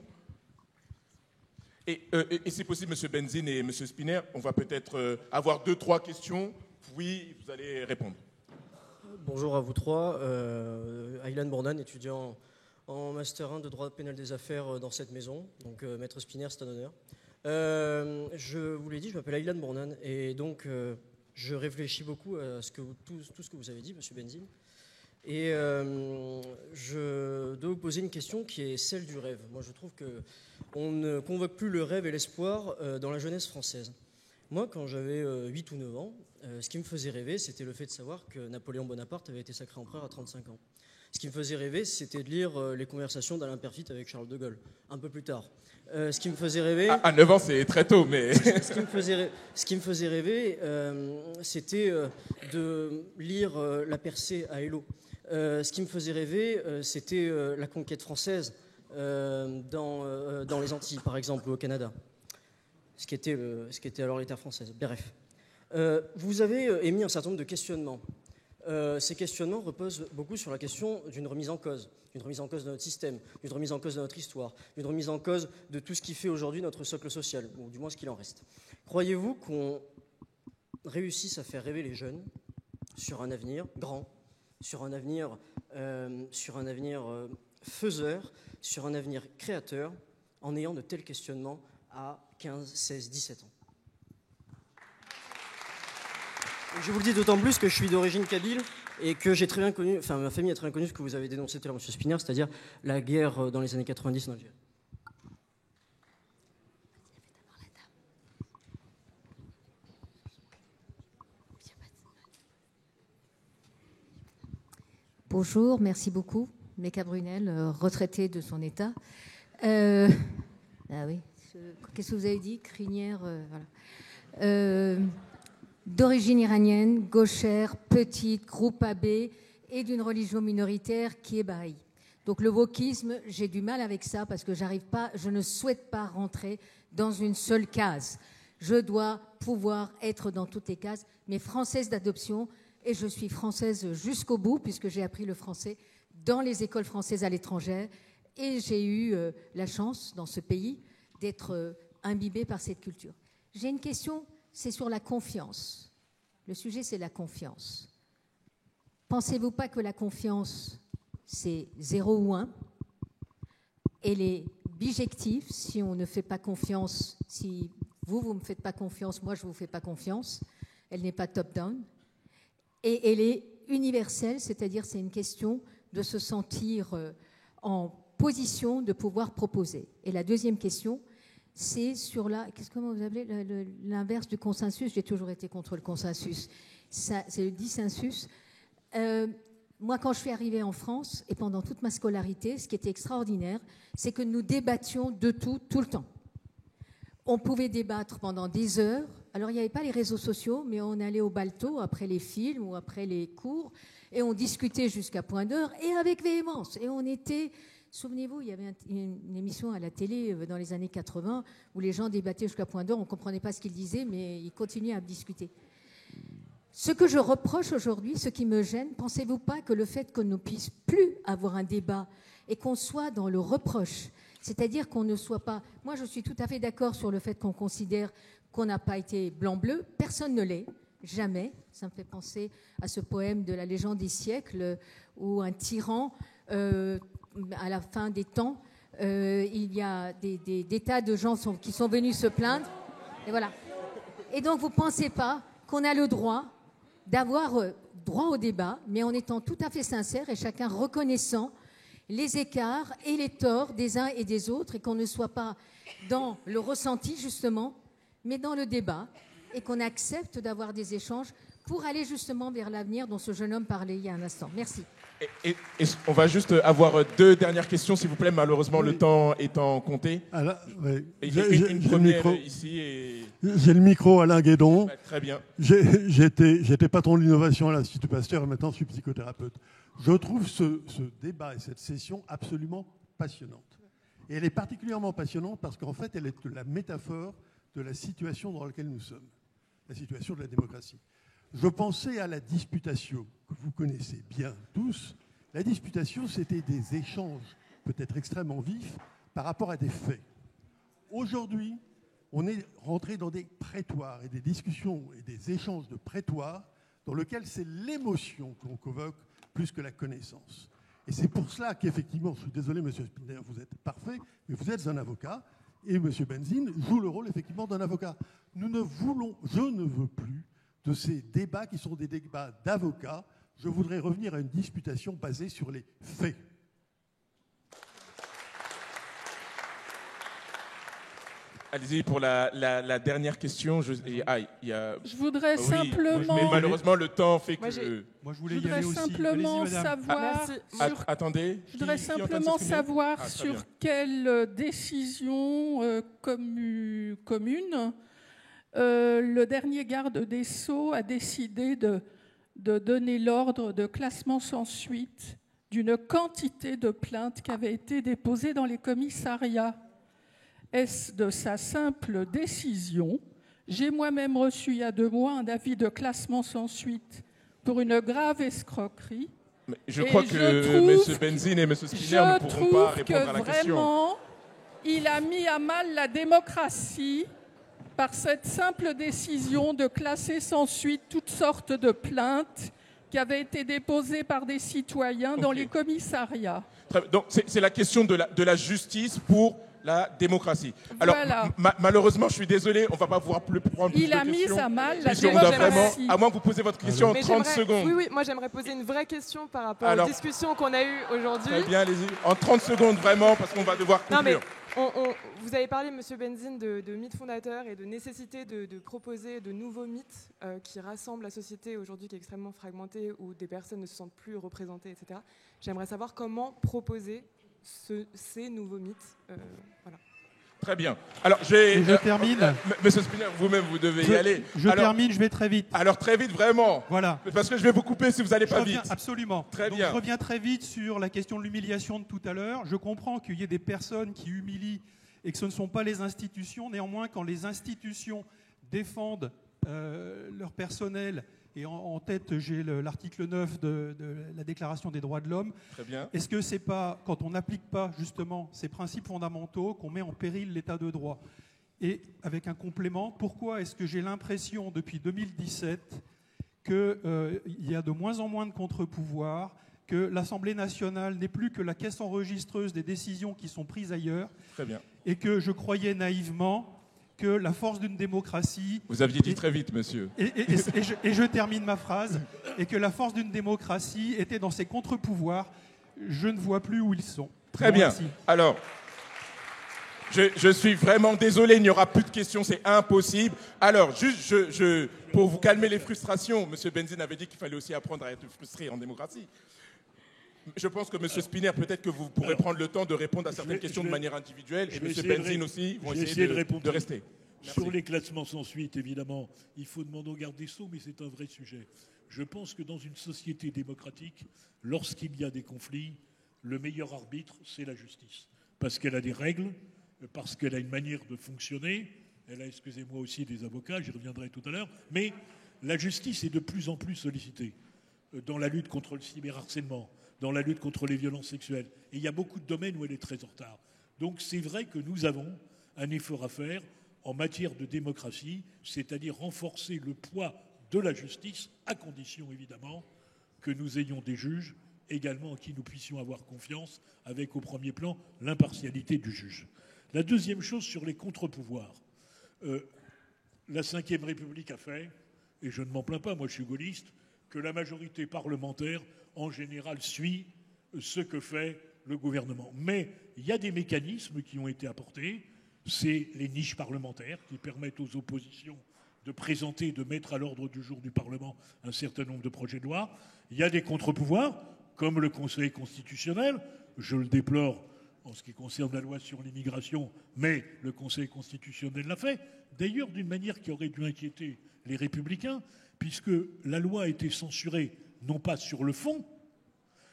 Et c'est possible, M. Benzine et M. Spinner, on va peut-être avoir 2-3 questions. Oui, vous allez répondre. Bonjour à vous trois. Aylan Bournan, étudiant en Master 1 de droit pénal des affaires dans cette maison. Donc, Maître Spinner, c'est un honneur. Je vous l'ai dit, je m'appelle Aylan Bournan et donc je réfléchis beaucoup à tout ce que vous avez dit, M. Benzine. Et je dois vous poser une question qui est celle du rêve. Moi, je trouve qu'on ne convoque plus le rêve et l'espoir dans la jeunesse française. Moi, quand j'avais 8 ou 9 ans, ce qui me faisait rêver, c'était le fait de savoir que Napoléon Bonaparte avait été sacré empereur à 35 ans. Ce qui me faisait rêver, c'était de lire les conversations d'Alain Perfit avec Charles de Gaulle, un peu plus tard. Ce qui me faisait rêver... À 9 ans, c'est très tôt, mais... ce qui me faisait rêver, c'était de lire La Percée à Hello. Ce qui me faisait rêver, c'était la conquête française dans les Antilles, par exemple, ou au Canada. Ce qui était alors les terres françaises. Bref. Vous avez émis un certain nombre de questionnements. Ces questionnements reposent beaucoup sur la question d'une remise en cause de notre système, d'une remise en cause de notre histoire, d'une remise en cause de tout ce qui fait aujourd'hui notre socle social, ou du moins ce qu'il en reste. Croyez-vous qu'on réussisse à faire rêver les jeunes sur un avenir grand, sur un avenir faiseur, sur un avenir créateur, en ayant de tels questionnements à 15, 16, 17 ans? Je vous le dis d'autant plus que je suis d'origine kabyle et que j'ai très bien connu, enfin ma famille a très bien connu ce que vous avez dénoncé tout à l'heure, M. Spinner, c'est-à-dire la guerre dans les années 90 en Algérie. Bonjour, merci beaucoup. Meka Brunel, retraitée de son État. Ah oui, qu'est-ce que vous avez dit? Crinière, voilà. D'origine iranienne, gauchère, petite, groupe AB et d'une religion minoritaire qui est bahaï. Donc le wokisme, j'ai du mal avec ça parce que je ne souhaite pas rentrer dans une seule case. Je dois pouvoir être dans toutes les cases, mais française d'adoption, et je suis française jusqu'au bout puisque j'ai appris le français dans les écoles françaises à l'étranger et j'ai eu la chance dans ce pays d'être imbibée par cette culture. J'ai une question. C'est sur la confiance. Le sujet, c'est la confiance. Pensez-vous pas que la confiance, c'est 0 ou 1? Elle est bijective. Si on ne fait pas confiance, si vous ne me faites pas confiance, moi, je ne vous fais pas confiance. Elle n'est pas top-down. Et elle est universelle, c'est-à-dire c'est une question de se sentir en position de pouvoir proposer. Et la deuxième question, c'est sur comment vous appelez l'inverse du consensus. J'ai toujours été contre le consensus. C'est le dissensus. Moi, quand je suis arrivée en France, et pendant toute ma scolarité, ce qui était extraordinaire, c'est que nous débattions de tout, tout le temps. On pouvait débattre pendant des heures. Alors, il n'y avait pas les réseaux sociaux, mais on allait au balto après les films ou après les cours, et on discutait jusqu'à point d'heure, et avec véhémence. Et on était... Souvenez-vous, il y avait une émission à la télé dans les années 80 où les gens débattaient jusqu'à point d'heure, on ne comprenait pas ce qu'ils disaient, mais ils continuaient à discuter. Ce que je reproche aujourd'hui, ce qui me gêne, pensez-vous pas que le fait qu'on ne puisse plus avoir un débat et qu'on soit dans le reproche, c'est-à-dire qu'on ne soit pas... Moi, je suis tout à fait d'accord sur le fait qu'on considère qu'on n'a pas été blanc-bleu, personne ne l'est, jamais. Ça me fait penser à ce poème de la légende des siècles où un tyran... à la fin des temps, il y a des tas de gens qui sont venus se plaindre. Et voilà. Et donc, vous ne pensez pas qu'on a le droit d'avoir droit au débat, mais en étant tout à fait sincère et chacun reconnaissant les écarts et les torts des uns et des autres, et qu'on ne soit pas dans le ressenti, justement, mais dans le débat, et qu'on accepte d'avoir des échanges pour aller justement vers l'avenir dont ce jeune homme parlait il y a un instant. Merci. Et on va juste avoir 2 dernières questions, s'il vous plaît, malheureusement, le temps étant compté. Alors, ouais. Une première ici. Et... J'ai le micro, Alain Guédon. Ouais, très bien. J'étais patron de l'innovation à l'Institut Pasteur et maintenant je suis psychothérapeute. Je trouve ce débat et cette session absolument passionnante. Et elle est particulièrement passionnante parce qu'en fait, elle est la métaphore de la situation dans laquelle nous sommes, la situation de la démocratie. Je pensais à la disputation, que vous connaissez bien tous. La disputation, c'était des échanges peut-être extrêmement vifs par rapport à des faits. Aujourd'hui, on est rentré dans des prétoires et des discussions et des échanges de prétoires dans lesquels c'est l'émotion qu'on convoque plus que la connaissance. Et c'est pour cela qu'effectivement, je suis désolé, monsieur Spinner, vous êtes parfait, mais vous êtes un avocat et monsieur Benzine joue le rôle effectivement d'un avocat. Je ne veux plus de ces débats qui sont des débats d'avocats. Je voudrais revenir à une disputation basée sur les faits. Allez-y pour la dernière question. Je voudrais simplement... Mais malheureusement, le temps fait que... Moi, je voulais y aller aussi. Simplement savoir... Attendez. Je voudrais simplement savoir sur quelle décision commune le dernier garde des Sceaux a décidé de donner l'ordre de classement sans suite d'une quantité de plaintes qui avaient été déposées dans les commissariats. Est-ce de sa simple décision? J'ai moi-même reçu il y a 2 mois un avis de classement sans suite pour une grave escroquerie. Mais je crois que M. Benzine et M. Spinner ne pourront pas répondre à la question. Vraiment, il a mis à mal la démocratie par cette simple décision de classer sans suite toutes sortes de plaintes qui avaient été déposées par des citoyens dans les commissariats. Donc c'est la question de la justice pour la démocratie. Alors, voilà. Malheureusement, je suis désolé, on ne va pas pouvoir plus prendre plus de questions. Il a mis à mal la démocratie. À moins que vous posiez votre question en 30 secondes. Oui, moi j'aimerais poser une vraie question par rapport aux discussions qu'on a eues aujourd'hui. Très bien, allez-y. En 30 secondes, vraiment, parce qu'on va devoir conclure. Vous avez parlé, Monsieur Benzine, de mythes fondateurs et de nécessité de proposer de nouveaux mythes qui rassemblent la société aujourd'hui qui est extrêmement fragmentée, où des personnes ne se sentent plus représentées, etc. J'aimerais savoir comment proposer ces nouveaux mythes. Voilà. Très bien. Alors, je termine. Monsieur Spinner, vous-même, vous devez y aller. Termine, je vais très vite. Alors, très vite, vraiment. Voilà. Parce que je vais vous couper si vous n'allez pas vite. Absolument. Très bien. Je reviens très vite sur la question de l'humiliation de tout à l'heure. Je comprends qu'il y ait des personnes qui humilient et que ce ne sont pas les institutions. Néanmoins, quand les institutions défendent leur personnel, et en tête, j'ai l'article 9 de la Déclaration des droits de l'homme. Très bien. Est-ce que c'est pas, quand on n'applique pas justement ces principes fondamentaux, qu'on met en péril l'état de droit? Et avec un complément, pourquoi est-ce que j'ai l'impression depuis 2017 qu'il y a de moins en moins de contre-pouvoirs, que l'Assemblée nationale n'est plus que la caisse enregistreuse des décisions qui sont prises ailleurs? Très bien. Et que je croyais naïvement que la force d'une démocratie... Vous aviez dit très vite, monsieur. Et je termine ma phrase. Et que la force d'une démocratie était dans ses contre-pouvoirs. Je ne vois plus où ils sont. Très bien. Merci. Alors, je suis vraiment désolé, il n'y aura plus de questions, c'est impossible. Alors, juste, pour vous calmer les frustrations, monsieur Benzine avait dit qu'il fallait aussi apprendre à être frustré en démocratie. Je pense que M. Spinner, peut-être que vous pourrez prendre le temps de répondre à certaines questions de manière individuelle, et M. Benzine aussi vont essayer de rester. Merci. Sur les classements sans suite, évidemment, il faut demander au garde des Sceaux, mais c'est un vrai sujet. Je pense que dans une société démocratique, lorsqu'il y a des conflits, le meilleur arbitre, c'est la justice. Parce qu'elle a des règles, parce qu'elle a une manière de fonctionner. Elle a, excusez-moi aussi, des avocats, j'y reviendrai tout à l'heure. Mais la justice est de plus en plus sollicitée dans la lutte contre le cyberharcèlement, dans la lutte contre les violences sexuelles. Et il y a beaucoup de domaines où elle est très en retard. Donc c'est vrai que nous avons un effort à faire en matière de démocratie, c'est-à-dire renforcer le poids de la justice, à condition évidemment que nous ayons des juges également en qui nous puissions avoir confiance, avec au premier plan l'impartialité du juge. La deuxième chose sur les contre-pouvoirs. La Ve République a fait, et je ne m'en plains pas, moi je suis gaulliste, que la majorité parlementaire en général suit ce que fait le gouvernement. Mais il y a des mécanismes qui ont été apportés, c'est les niches parlementaires qui permettent aux oppositions de présenter, de mettre à l'ordre du jour du Parlement un certain nombre de projets de loi. Il y a des contre-pouvoirs, comme le Conseil constitutionnel, je le déplore en ce qui concerne la loi sur l'immigration, mais le Conseil constitutionnel l'a fait, d'ailleurs d'une manière qui aurait dû inquiéter les Républicains, puisque la loi a été censurée, non pas sur le fond,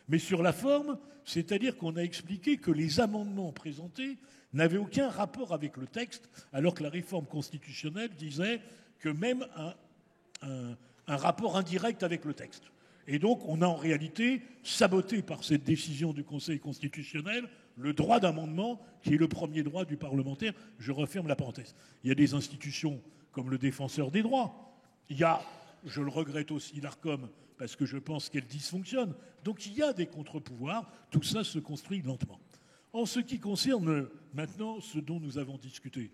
mais sur la forme, c'est-à-dire qu'on a expliqué que les amendements présentés n'avaient aucun rapport avec le texte, alors que la réforme constitutionnelle disait que même un rapport indirect avec le texte. Et donc, on a en réalité saboté par cette décision du Conseil constitutionnel le droit d'amendement, qui est le premier droit du parlementaire. Je referme la parenthèse. Il y a des institutions comme le Défenseur des droits. Il y a, je le regrette aussi, l'ARCOM, parce que je pense qu'elle dysfonctionne. Donc, il y a des contre-pouvoirs. Tout ça se construit lentement. En ce qui concerne maintenant ce dont nous avons discuté,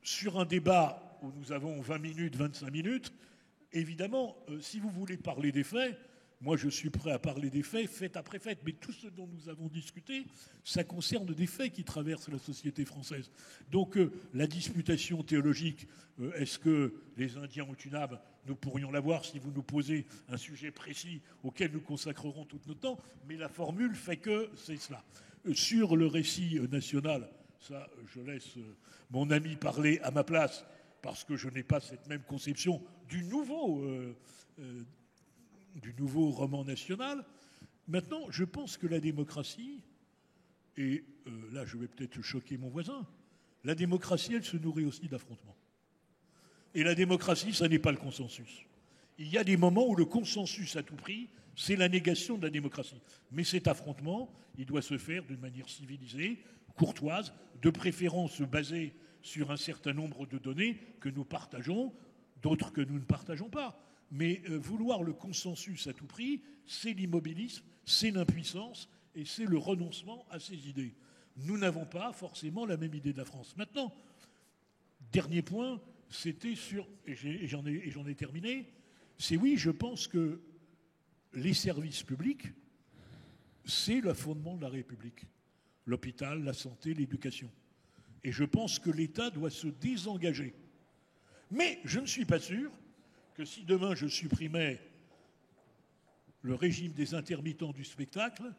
sur un débat où nous avons 20 minutes, 25 minutes, évidemment, si vous voulez parler des faits, moi je suis prêt à parler des faits, fait après fait, mais tout ce dont nous avons discuté, ça concerne des faits qui traversent la société française. Donc la disputation théologique, est-ce que les Indiens ont une âme? Nous pourrions l'avoir si vous nous posez un sujet précis auquel nous consacrerons tout notre temps, mais la formule fait que c'est cela. Sur le récit national, ça je laisse mon ami parler à ma place, parce que je n'ai pas cette même conception du nouveau roman national. Maintenant, je pense que la démocratie, et là je vais peut-être choquer mon voisin, la démocratie, elle se nourrit aussi d'affrontements. Et la démocratie, ça n'est pas le consensus. Il y a des moments où le consensus à tout prix, c'est la négation de la démocratie. Mais cet affrontement, il doit se faire d'une manière civilisée, courtoise, de préférence basée sur un certain nombre de données que nous partageons, d'autres que nous ne partageons pas. Mais vouloir le consensus à tout prix, c'est l'immobilisme, c'est l'impuissance et c'est le renoncement à ses idées. Nous n'avons pas forcément la même idée de la France. Maintenant, dernier point, c'était sur, et j'en ai terminé, c'est oui, je pense que les services publics, c'est le fondement de la République. L'hôpital, la santé, l'éducation. Et je pense que l'État doit se désengager. Mais je ne suis pas sûr que si demain je supprimais le régime des intermittents du spectacle,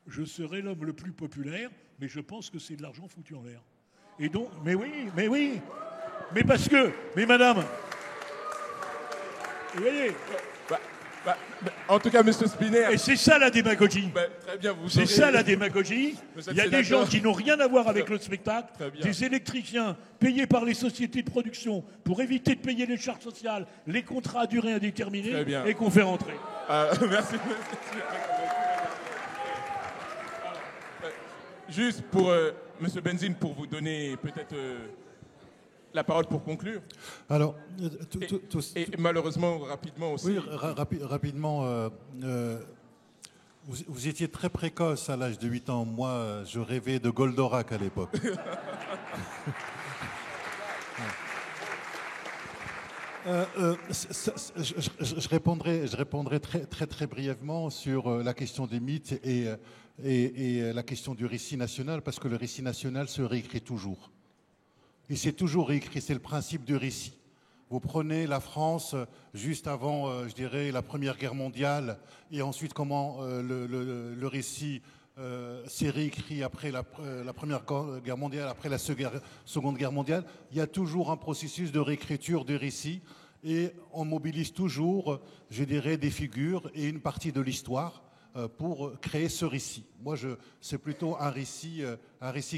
je serais l'homme le plus populaire, mais je pense que c'est de l'argent foutu en l'air. Et donc, mais parce que, mais madame, vous voyez, en tout cas, M. Spinner... Et c'est ça la démagogie. Très bien, c'est ça la démagogie. Il y a des gens qui n'ont rien à voir avec le spectacle, des électriciens payés par les sociétés de production pour éviter de payer les charges sociales, les contrats à durée indéterminée, et qu'on fait rentrer. Merci. Juste pour M. Benzine, pour vous donner peut-être... la parole pour conclure. Alors, et malheureusement, rapidement aussi. Oui, rapidement. Vous étiez très précoce à l'âge de 8 ans. Moi, je rêvais de Goldorak à l'époque. Je répondrai très brièvement sur la question des mythes et la question du récit national, parce que le récit national se réécrit toujours. Et c'est toujours réécrit, c'est le principe du récit. Vous prenez la France juste avant, je dirais, la Première Guerre mondiale, et ensuite comment le récit s'est réécrit après la Première Guerre mondiale, après la Seconde Guerre mondiale. Il y a toujours un processus de réécriture du récit, et on mobilise toujours, je dirais, des figures et une partie de l'histoire pour créer ce récit. Moi, c'est plutôt un récit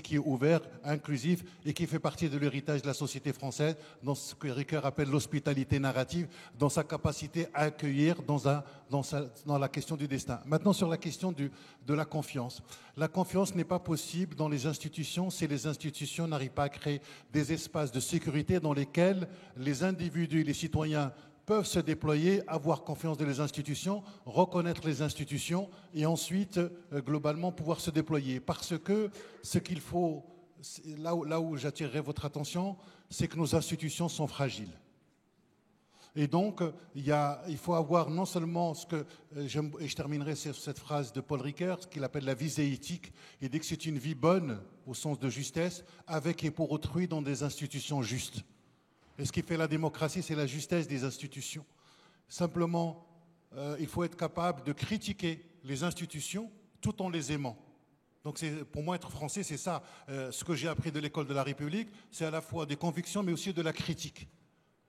qui est ouvert, inclusif et qui fait partie de l'héritage de la société française, dans ce que Ricoeur appelle l'hospitalité narrative, dans sa capacité à accueillir dans la question du destin. Maintenant, sur la question de la confiance. La confiance n'est pas possible dans les institutions si les institutions n'arrivent pas à créer des espaces de sécurité dans lesquels les individus et les citoyens peuvent se déployer, avoir confiance dans les institutions, reconnaître les institutions et ensuite, globalement, pouvoir se déployer. Parce que ce qu'il faut, là où j'attirerai votre attention, c'est que nos institutions sont fragiles. Et donc, il faut avoir non seulement ce que, et je terminerai sur cette phrase de Paul Ricoeur, ce qu'il appelle la visée éthique. Il dit que c'est une vie bonne, au sens de justesse, avec et pour autrui dans des institutions justes. Et ce qui fait la démocratie, c'est la justesse des institutions. Simplement, il faut être capable de critiquer les institutions tout en les aimant. Donc pour moi, être français, c'est ça. Ce que j'ai appris de l'école de la République, c'est à la fois des convictions, mais aussi de la critique.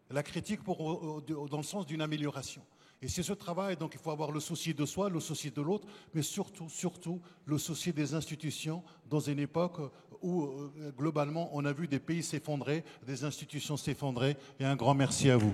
La critique dans le sens d'une amélioration. Et c'est ce travail, donc il faut avoir le souci de soi, le souci de l'autre, mais surtout le souci des institutions dans une époque où, globalement, on a vu des pays s'effondrer, des institutions s'effondrer. Et un grand merci à vous.